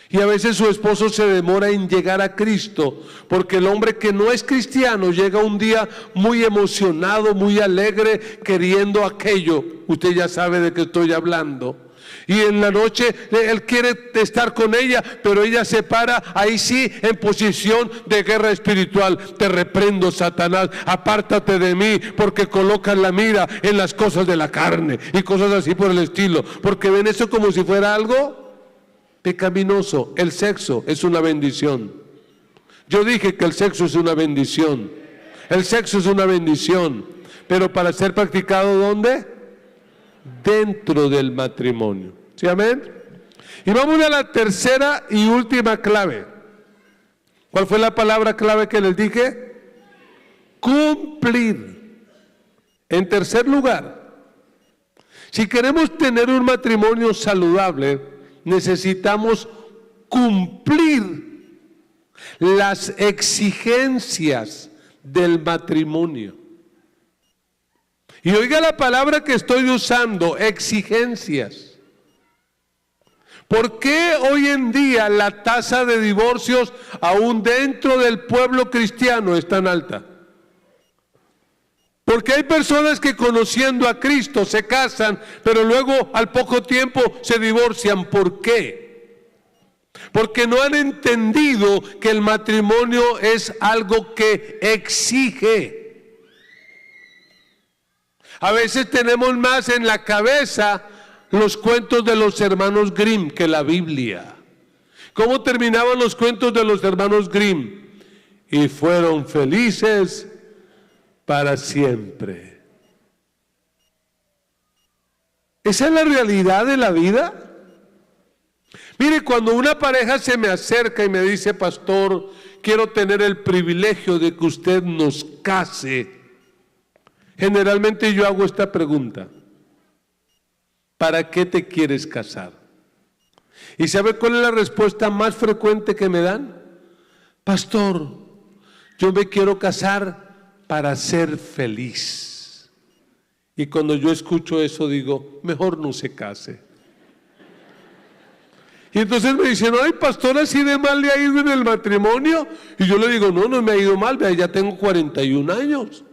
A: Y a veces su esposo se demora en llegar a Cristo, porque el hombre que no es cristiano llega un día muy emocionado, muy alegre, queriendo aquello. Usted ya sabe de qué estoy hablando. Y en la noche él quiere estar con ella, pero ella se para ahí sí en posición de guerra espiritual. Te reprendo, Satanás, apártate de mí, porque colocan la mira en las cosas de la carne y cosas así por el estilo, porque ven eso como si fuera algo pecaminoso. El sexo es una bendición. Yo dije que el sexo es una bendición. El sexo es una bendición, pero para ser practicado, ¿dónde? Dentro del matrimonio. ¿Sí, amén? Y vamos a la tercera y última clave. ¿Cuál fue la palabra clave que les dije? Cumplir. En tercer lugar, si queremos tener un matrimonio saludable, necesitamos cumplir las exigencias del matrimonio. Y oiga la palabra que estoy usando, exigencias. ¿Por qué hoy en día la tasa de divorcios, aún dentro del pueblo cristiano, es tan alta? Porque hay personas que conociendo a Cristo se casan, pero luego al poco tiempo se divorcian. ¿Por qué? Porque no han entendido que el matrimonio es algo que exige. A veces tenemos más en la cabeza los cuentos de los hermanos Grimm que la Biblia. ¿Cómo terminaban los cuentos de los hermanos Grimm? Y fueron felices para siempre. ¿Esa es la realidad de la vida? Mire, cuando una pareja se me acerca y me dice, pastor, quiero tener el privilegio de que usted nos case, generalmente yo hago esta pregunta: ¿para qué te quieres casar? ¿Y sabe cuál es la respuesta más frecuente que me dan? Pastor, yo me quiero casar para ser feliz. Y cuando yo escucho eso digo, mejor no se case. Y entonces me dicen, ay pastor, así de mal le ha ido en el matrimonio. Y yo le digo, no me ha ido mal, vea, ya tengo 41 años.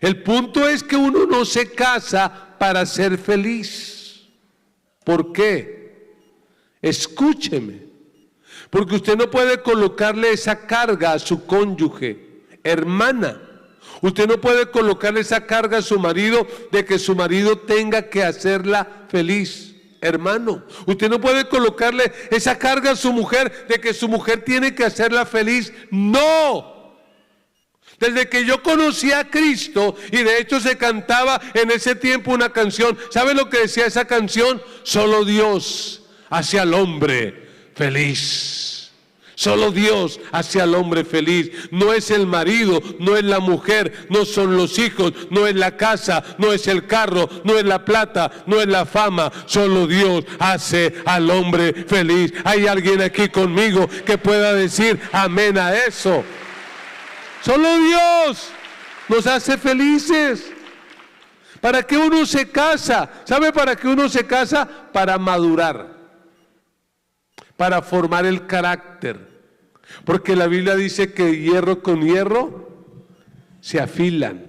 A: El punto es que uno no se casa para ser feliz. ¿Por qué? Escúcheme. Porque usted no puede colocarle esa carga a su cónyuge, hermana. Usted no puede colocarle esa carga a su marido de que su marido tenga que hacerla feliz, hermano. Usted no puede colocarle esa carga a su mujer de que su mujer tiene que hacerla feliz. ¡No! Desde que yo conocí a Cristo, y de hecho se cantaba en ese tiempo una canción, ¿sabe lo que decía esa canción? Solo Dios hace al hombre feliz. Solo Dios hace al hombre feliz. No es el marido, no es la mujer, no son los hijos, no es la casa, no es el carro, no es la plata, no es la fama. Solo Dios hace al hombre feliz. ¿Hay alguien aquí conmigo que pueda decir amén a eso? Solo Dios nos hace felices. ¿Para qué uno se casa? ¿Sabe para qué uno se casa? Para madurar, para formar el carácter. Porque la Biblia dice que hierro con hierro se afilan.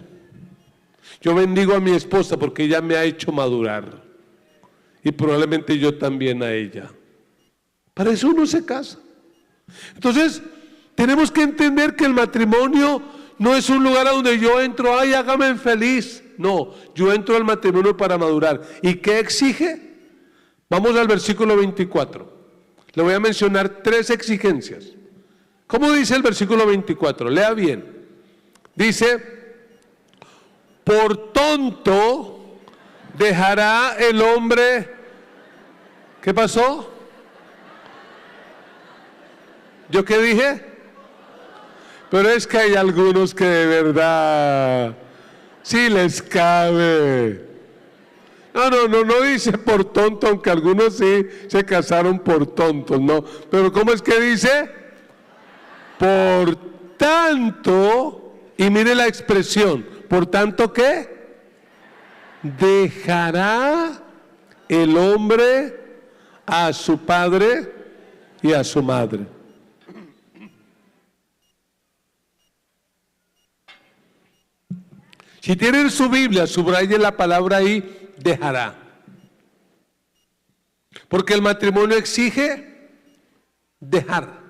A: Yo bendigo a mi esposa porque ella me ha hecho madurar. Y probablemente yo también a ella. Para eso uno se casa. Entonces, tenemos que entender que el matrimonio no es un lugar a donde yo entro, ay, hágame feliz. No, yo entro al matrimonio para madurar. ¿Y qué exige? Vamos al versículo 24. Le voy a mencionar 3 exigencias. ¿Cómo dice el versículo 24? Lea bien. Dice, por tonto dejará el hombre. ¿Qué pasó? ¿Yo qué dije? Pero es que hay algunos que de verdad sí les cabe. No dice por tonto, aunque algunos sí se casaron por tontos, no. Pero ¿cómo es que dice? Por tanto, y mire la expresión, por tanto, ¿qué? Dejará el hombre a su padre y a su madre. Si tienen su Biblia, subraye la palabra ahí, dejará. Porque el matrimonio exige dejar.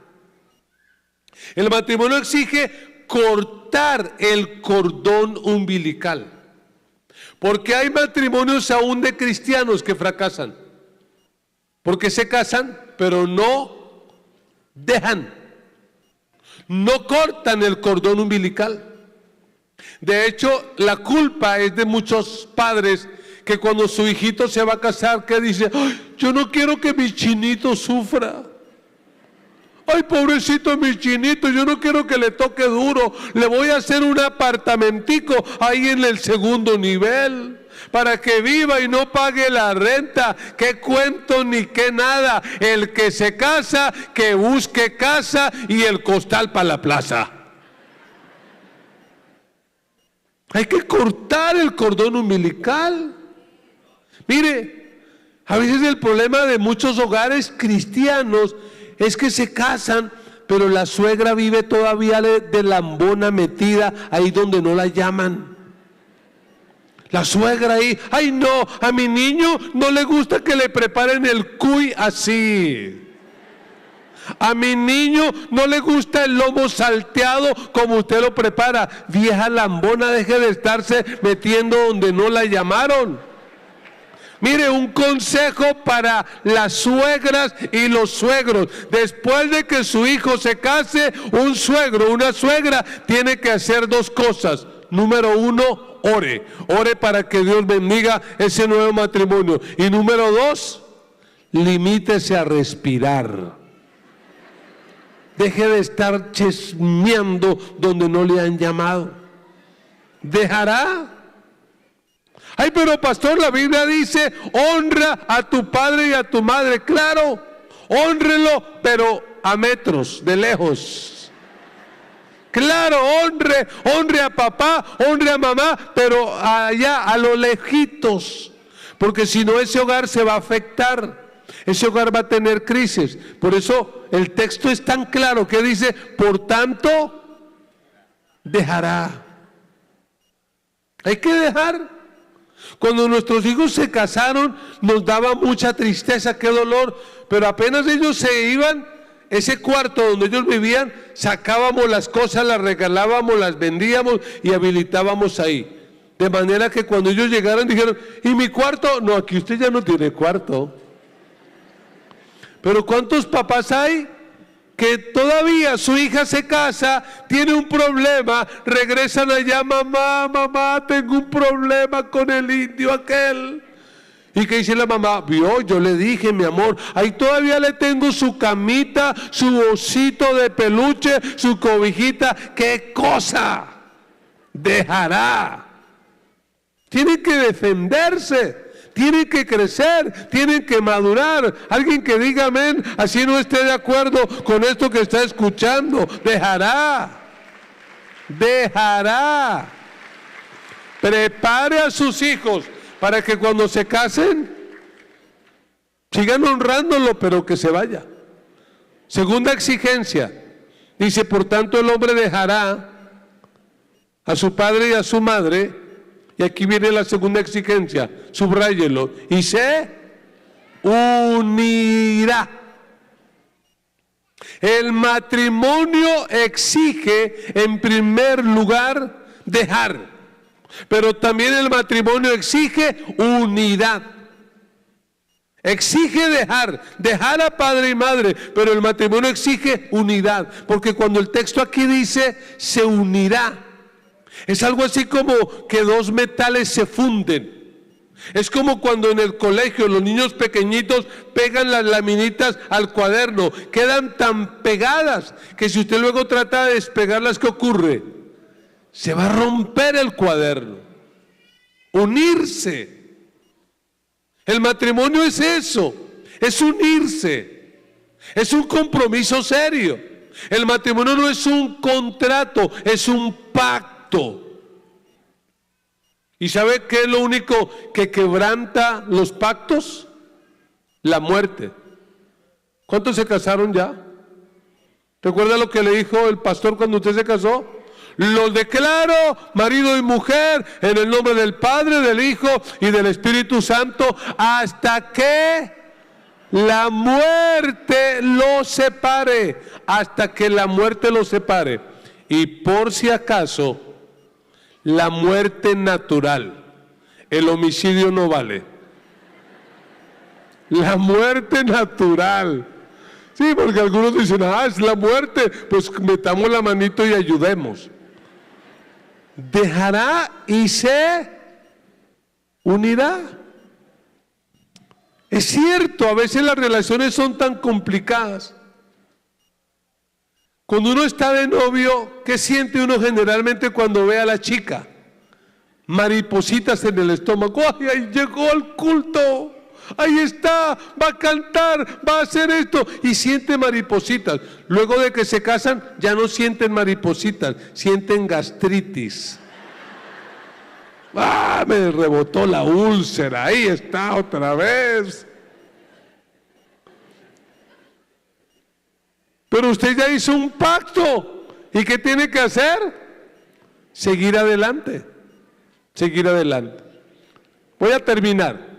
A: El matrimonio exige cortar el cordón umbilical. Porque hay matrimonios aún de cristianos que fracasan. Porque se casan, pero no dejan. No cortan el cordón umbilical. De hecho, la culpa es de muchos padres que cuando su hijito se va a casar, que dice, ay, yo no quiero que mi chinito sufra. Ay, pobrecito mi chinito, yo no quiero que le toque duro. Le voy a hacer un apartamentico ahí en el 2º nivel para que viva y no pague la renta. Qué cuento ni qué nada. El que se casa, que busque casa y el costal para la plaza. Hay que cortar el cordón umbilical. Mire, a veces el problema de muchos hogares cristianos es que se casan, pero la suegra vive todavía de lambona metida ahí donde no la llaman. La suegra ahí, ay no, a mi niño no le gusta que le preparen el cuy así. A mi niño no le gusta el lomo salteado como usted lo prepara. Vieja lambona, deje de estarse metiendo donde no la llamaron. Mire, un consejo para las suegras y los suegros. Después de que su hijo se case, un suegro, una suegra, tiene que hacer 2 cosas. Número 1, ore. Ore para que Dios bendiga ese nuevo matrimonio. Y número 2, limítese a respirar. Deje de estar chismeando donde no le han llamado. ¿Dejará? Ay, pero pastor, la Biblia dice, honra a tu padre y a tu madre. Claro, hónrelo, pero a metros, de lejos. Claro, honre a papá, honre a mamá, pero allá, a lo lejitos, porque si no ese hogar se va a afectar, ese hogar va a tener crisis. Por eso el texto es tan claro que dice, por tanto, dejará. Hay que dejar. Cuando nuestros hijos se casaron, nos daba mucha tristeza, qué dolor, pero apenas ellos se iban, ese cuarto donde ellos vivían, sacábamos las cosas, las regalábamos, las vendíamos y habilitábamos ahí. De manera que cuando ellos llegaron dijeron, ¿y mi cuarto? No, aquí usted ya no tiene cuarto. Pero ¿cuántos papás hay que todavía su hija se casa, tiene un problema, regresan allá, mamá, tengo un problema con el indio aquel? ¿Y qué dice la mamá? Vio, yo le dije, mi amor, ahí todavía le tengo su camita, su osito de peluche, su cobijita. ¿Qué cosa dejará? Tienen que defenderse, tienen que crecer, tienen que madurar. Alguien que diga amén, así no esté de acuerdo con esto que está escuchando. Dejará. Prepare a sus hijos para que cuando se casen sigan honrándolo, pero que se vaya. Segunda exigencia, dice, por tanto el hombre dejará a su padre y a su madre, y aquí viene la segunda exigencia, subráyelo, y se unirá. El matrimonio exige en primer lugar dejar, pero también el matrimonio exige unidad. Exige dejar a padre y madre, pero el matrimonio exige unidad, porque cuando el texto aquí dice se unirá, es algo así como que dos metales se funden. Es como cuando en el colegio los niños pequeñitos pegan las laminitas al cuaderno, quedan tan pegadas que si usted luego trata de despegarlas, ¿qué ocurre? Se va a romper el cuaderno. Unirse. El matrimonio es eso, es unirse, es un compromiso serio. El matrimonio no es un contrato, es un pacto. ¿Y sabe qué es lo único que quebranta los pactos? La muerte. ¿Cuántos se casaron ya? ¿Recuerda lo que le dijo el pastor cuando usted se casó? Los declaro marido y mujer en el nombre del Padre, del Hijo y del Espíritu Santo, hasta que la muerte los separe, hasta que la muerte los separe. Y por si acaso, la muerte natural, el homicidio no vale. La muerte natural. Sí, porque algunos dicen, es la muerte, pues metamos la manito y ayudemos. Dejará y se unirá. Es cierto, a veces las relaciones son tan complicadas. Cuando uno está de novio, ¿qué siente uno generalmente cuando ve a la chica? Maripositas en el estómago. ¡Ay, ahí llegó el culto! Ahí está, va a cantar, va a hacer esto, y siente maripositas. Luego de que se casan, ya no sienten maripositas, sienten gastritis. Me rebotó la úlcera, ahí está otra vez. Pero usted ya hizo un pacto, ¿y qué tiene que hacer? Seguir adelante, seguir adelante. Voy a terminar.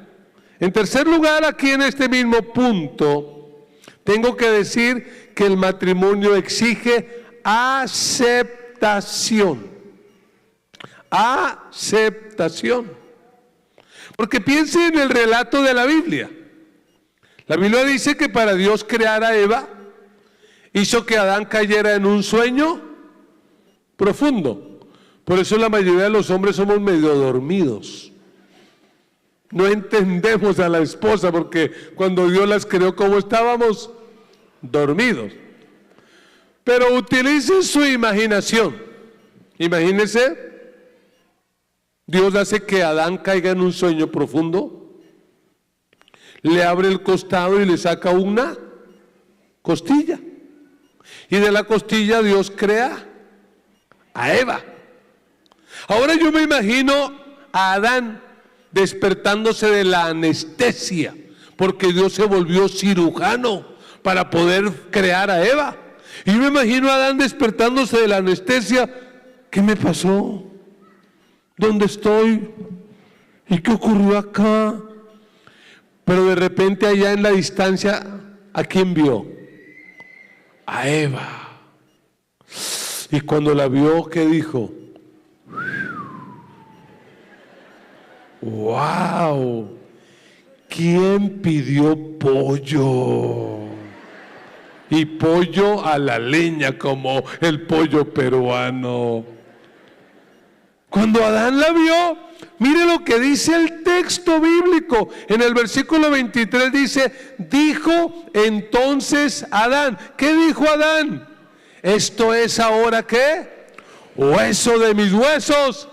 A: En tercer lugar, aquí en este mismo punto, tengo que decir que el matrimonio exige aceptación. Aceptación. Porque piense en el relato de la Biblia. La Biblia dice que para Dios crear a Eva, hizo que Adán cayera en un sueño profundo. Por eso la mayoría de los hombres somos medio dormidos. No entendemos a la esposa porque cuando Dios las creó, ¿cómo estábamos? Dormidos. Pero utilicen su imaginación. Imagínense, Dios hace que Adán caiga en un sueño profundo, le abre el costado y le saca una costilla. Y de la costilla Dios crea a Eva. Ahora yo me imagino a Adán despertándose de la anestesia, porque Dios se volvió cirujano para poder crear a Eva. Y yo me imagino a Adán despertándose de la anestesia. ¿Qué me pasó? ¿Dónde estoy? ¿Y qué ocurrió acá? Pero de repente allá en la distancia, ¿a quién vio? A Eva. Y cuando la vio, ¿qué dijo? ¡Wow! ¿Quién pidió pollo? Y pollo a la leña, como el pollo peruano. Cuando Adán la vio, mire lo que dice el texto bíblico. En el versículo 23 dice, dijo entonces Adán. ¿Qué dijo Adán? ¿Esto es ahora qué? Hueso de mis huesos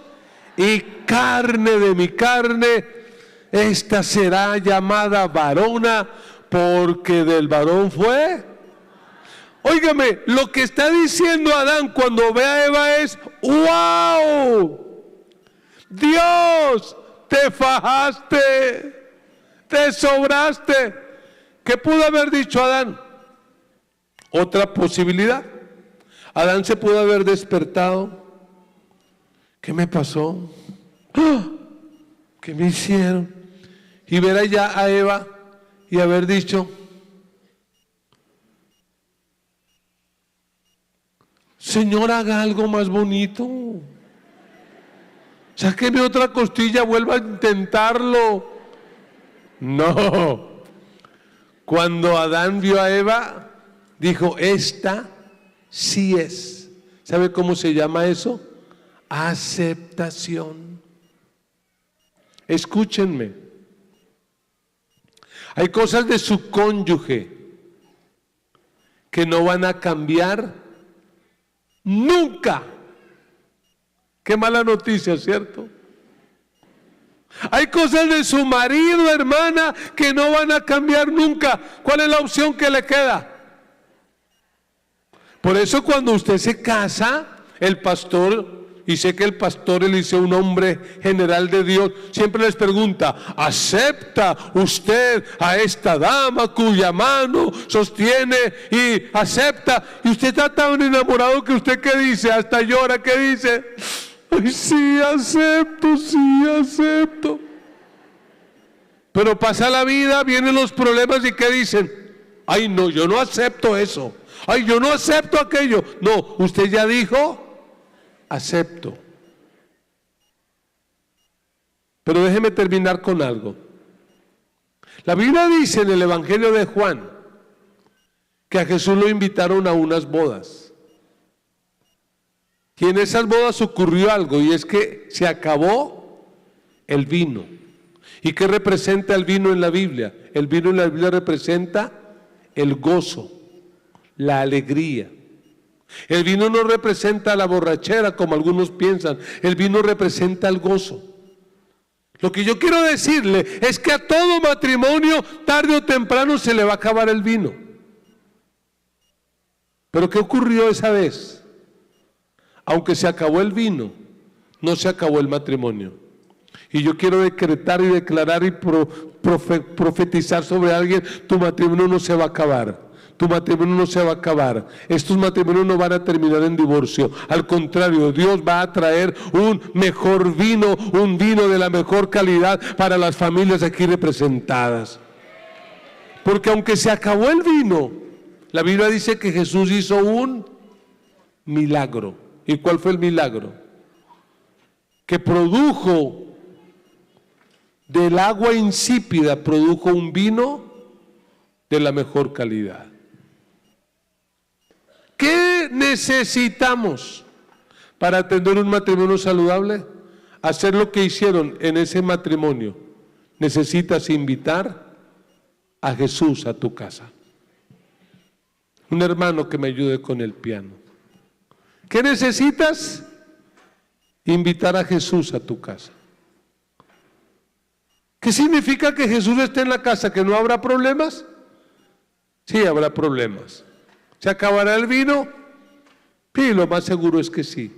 A: y carne de mi carne. Esta será llamada varona, porque del varón fue. Óigame, lo que está diciendo Adán cuando ve a Eva es, ¡wow! Dios, te fajaste, te sobraste. ¿Qué pudo haber dicho Adán? Otra posibilidad. Adán se pudo haber despertado. ¿Qué me pasó? ¿Qué me hicieron? Y ver allá a Eva y haber dicho, Señor, haga algo más bonito. Sáqueme otra costilla, vuelva a intentarlo. No. Cuando Adán vio a Eva, dijo, esta sí es. ¿Sabe cómo se llama eso? Aceptación. Escúchenme. Hay cosas de su cónyuge que no van a cambiar nunca. Qué mala noticia, ¿cierto? Hay cosas de su marido, hermana, que no van a cambiar nunca. ¿Cuál es la opción que le queda? Por eso cuando usted se casa, el pastor, y sé que el pastor Eliseo, un hombre general de Dios, siempre les pregunta, ¿acepta usted a esta dama cuya mano sostiene y acepta? Y usted está tan enamorado que usted, ¿qué dice? Hasta llora, ¿qué dice? Ay, sí, acepto, sí, acepto. Pero pasa la vida, vienen los problemas y ¿qué dicen? Ay, no, yo no acepto eso. Ay, yo no acepto aquello. No, usted ya dijo, acepto. Pero déjeme terminar con algo. La Biblia dice en el Evangelio de Juan que a Jesús lo invitaron a unas bodas. Y en esas bodas ocurrió algo, y es que se acabó el vino. ¿Y qué representa el vino en la Biblia? El vino en la Biblia representa el gozo, la alegría. El vino no representa la borrachera como algunos piensan, el vino representa el gozo. Lo que yo quiero decirle es que a todo matrimonio tarde o temprano se le va a acabar el vino. Pero ¿qué ocurrió esa vez? Aunque se acabó el vino, no se acabó el matrimonio. Y yo quiero decretar y declarar y profetizar sobre alguien, tu matrimonio no se va a acabar. Tu matrimonio no se va a acabar. Estos matrimonios no van a terminar en divorcio. Al contrario, Dios va a traer un mejor vino, un vino de la mejor calidad para las familias aquí representadas. Porque aunque se acabó el vino, la Biblia dice que Jesús hizo un milagro. ¿Y cuál fue el milagro? Que produjo del agua insípida, produjo un vino de la mejor calidad. ¿Qué necesitamos para tener un matrimonio saludable? Hacer lo que hicieron en ese matrimonio. Necesitas invitar a Jesús a tu casa. Un hermano que me ayude con el piano. ¿Qué necesitas? Invitar a Jesús a tu casa. ¿Qué significa que Jesús esté en la casa? ¿Que no habrá problemas? Sí, habrá problemas. ¿Se acabará el vino? Sí, lo más seguro es que sí.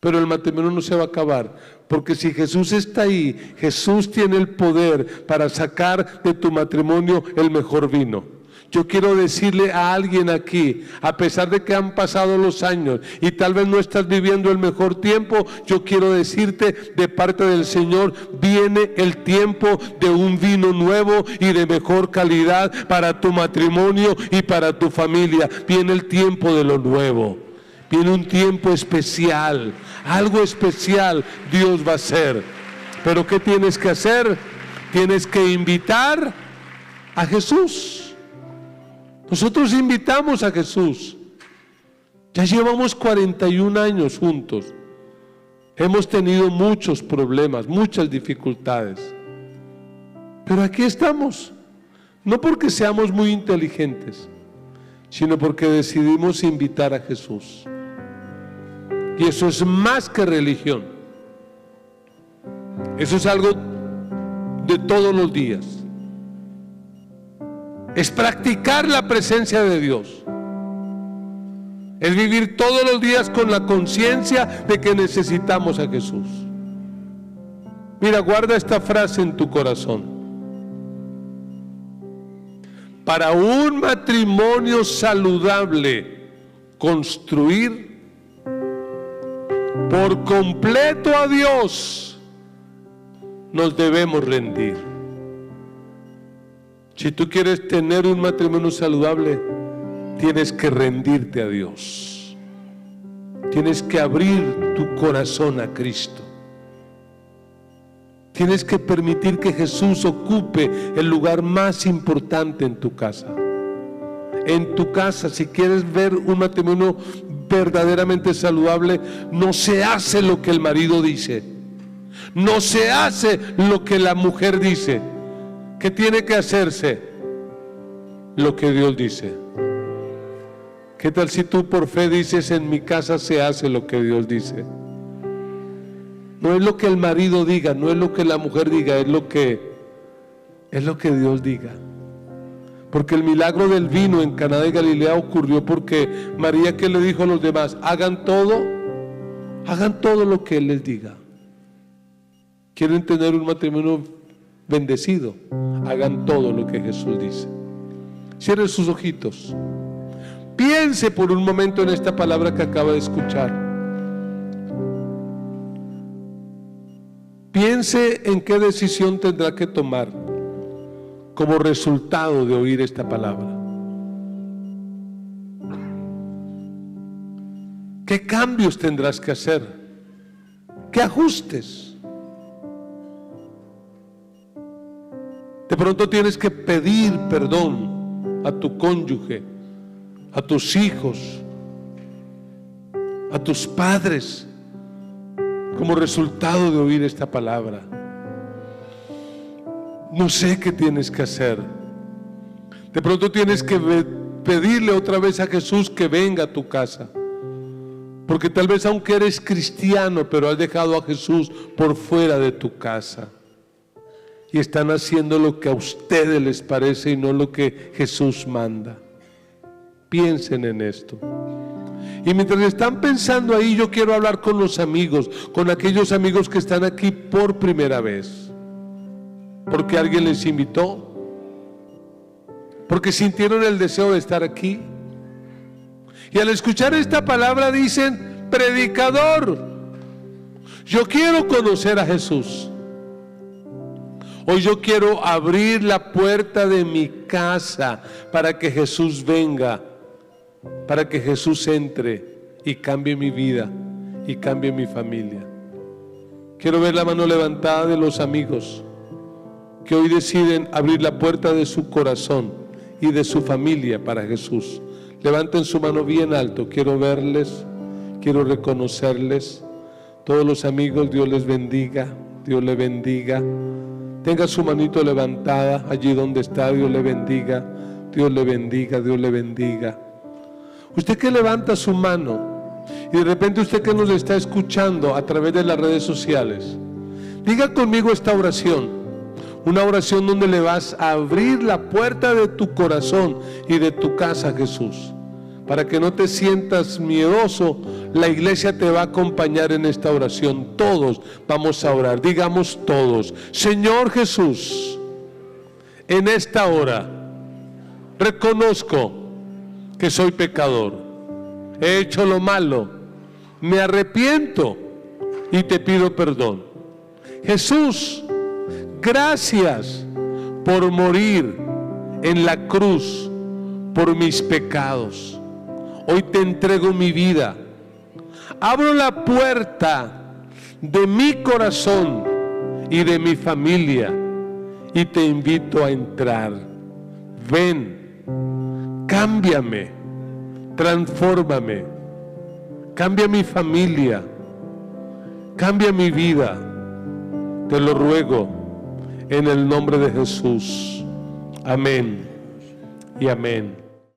A: pero el matrimonio no se va a acabar, porque si Jesús está ahí, Jesús tiene el poder para sacar de tu matrimonio el mejor vino. Yo quiero decirle a alguien aquí, a pesar de que han pasado los años y tal vez no estás viviendo el mejor tiempo, yo quiero decirte de parte del Señor, viene el tiempo de un vino nuevo y de mejor calidad para tu matrimonio y para tu familia. Viene el tiempo de lo nuevo. Viene un tiempo especial, algo especial Dios va a hacer. Pero ¿qué tienes que hacer? Tienes que invitar a Jesús. Nosotros invitamos a Jesús. Ya llevamos 41 años juntos. Hemos tenido muchos problemas, muchas dificultades. Pero aquí estamos. No porque seamos muy inteligentes, sino porque decidimos invitar a Jesús. Y eso es más que religión. Eso es algo de todos los días. Es practicar la presencia de Dios. Es vivir todos los días con la conciencia de que necesitamos a Jesús. Mira, guarda esta frase en tu corazón. Para un matrimonio saludable, construir por completo a Dios, nos debemos rendir. Si tú quieres tener un matrimonio saludable, tienes que rendirte a Dios. Tienes que abrir tu corazón a Cristo. Tienes que permitir que Jesús ocupe el lugar más importante en tu casa. En tu casa, si quieres ver un matrimonio verdaderamente saludable, no se hace lo que el marido dice. No se hace lo que la mujer dice. ¿Qué tiene que hacerse? Lo que Dios dice. ¿Qué tal si tú por fe dices, en mi casa se hace lo que Dios dice? No es lo que el marido diga, no es lo que la mujer diga, es lo que Dios diga. Porque el milagro del vino en Caná de Galilea ocurrió porque María, ¿qué le dijo a los demás? Hagan todo lo que Él les diga. ¿Quieren tener un matrimonio bendecido? Hagan todo lo que Jesús dice. Cierren sus ojitos. Piense por un momento en esta palabra que acaba de escuchar. Piense en qué decisión tendrá que tomar como resultado de oír esta palabra. ¿Qué cambios tendrás que hacer? ¿Qué ajustes? De pronto tienes que pedir perdón a tu cónyuge, a tus hijos, a tus padres, como resultado de oír esta palabra. No sé qué tienes que hacer. De pronto tienes que pedirle otra vez a Jesús que venga a tu casa. Porque tal vez aunque eres cristiano, pero has dejado a Jesús por fuera de tu casa. Y están haciendo lo que a ustedes les parece y no lo que Jesús manda. Piensen en esto. Y mientras están pensando ahí, yo quiero hablar con los amigos, con aquellos amigos que están aquí por primera vez. Porque alguien les invitó, porque sintieron el deseo de estar aquí. Y al escuchar esta palabra dicen, predicador, yo quiero conocer a Jesús. Hoy yo quiero abrir la puerta de mi casa para que Jesús venga, para que Jesús entre y cambie mi vida y cambie mi familia. Quiero ver la mano levantada de los amigos que hoy deciden abrir la puerta de su corazón y de su familia para Jesús. Levanten su mano bien alto, quiero verles, quiero reconocerles. Todos los amigos, Dios les bendiga, Dios les bendiga. Tenga su manito levantada allí donde está, Dios le bendiga, Dios le bendiga, Dios le bendiga. Usted que levanta su mano y de repente usted que nos está escuchando a través de las redes sociales, diga conmigo esta oración. Una oración donde le vas a abrir la puerta de tu corazón y de tu casa a Jesús. para que no te sientas miedoso, la iglesia te va a acompañar en esta oración. Todos vamos a orar. Digamos todos: Señor Jesús, en esta hora reconozco que soy pecador, he hecho lo malo, me arrepiento y te pido perdón. Jesús, gracias por morir en la cruz por mis pecados. Hoy te entrego mi vida. Abro la puerta de mi corazón y de mi familia y te invito a entrar. Ven, cámbiame, transfórmame, cambia mi familia, cambia mi vida. Te lo ruego en el nombre de Jesús. Amén y amén.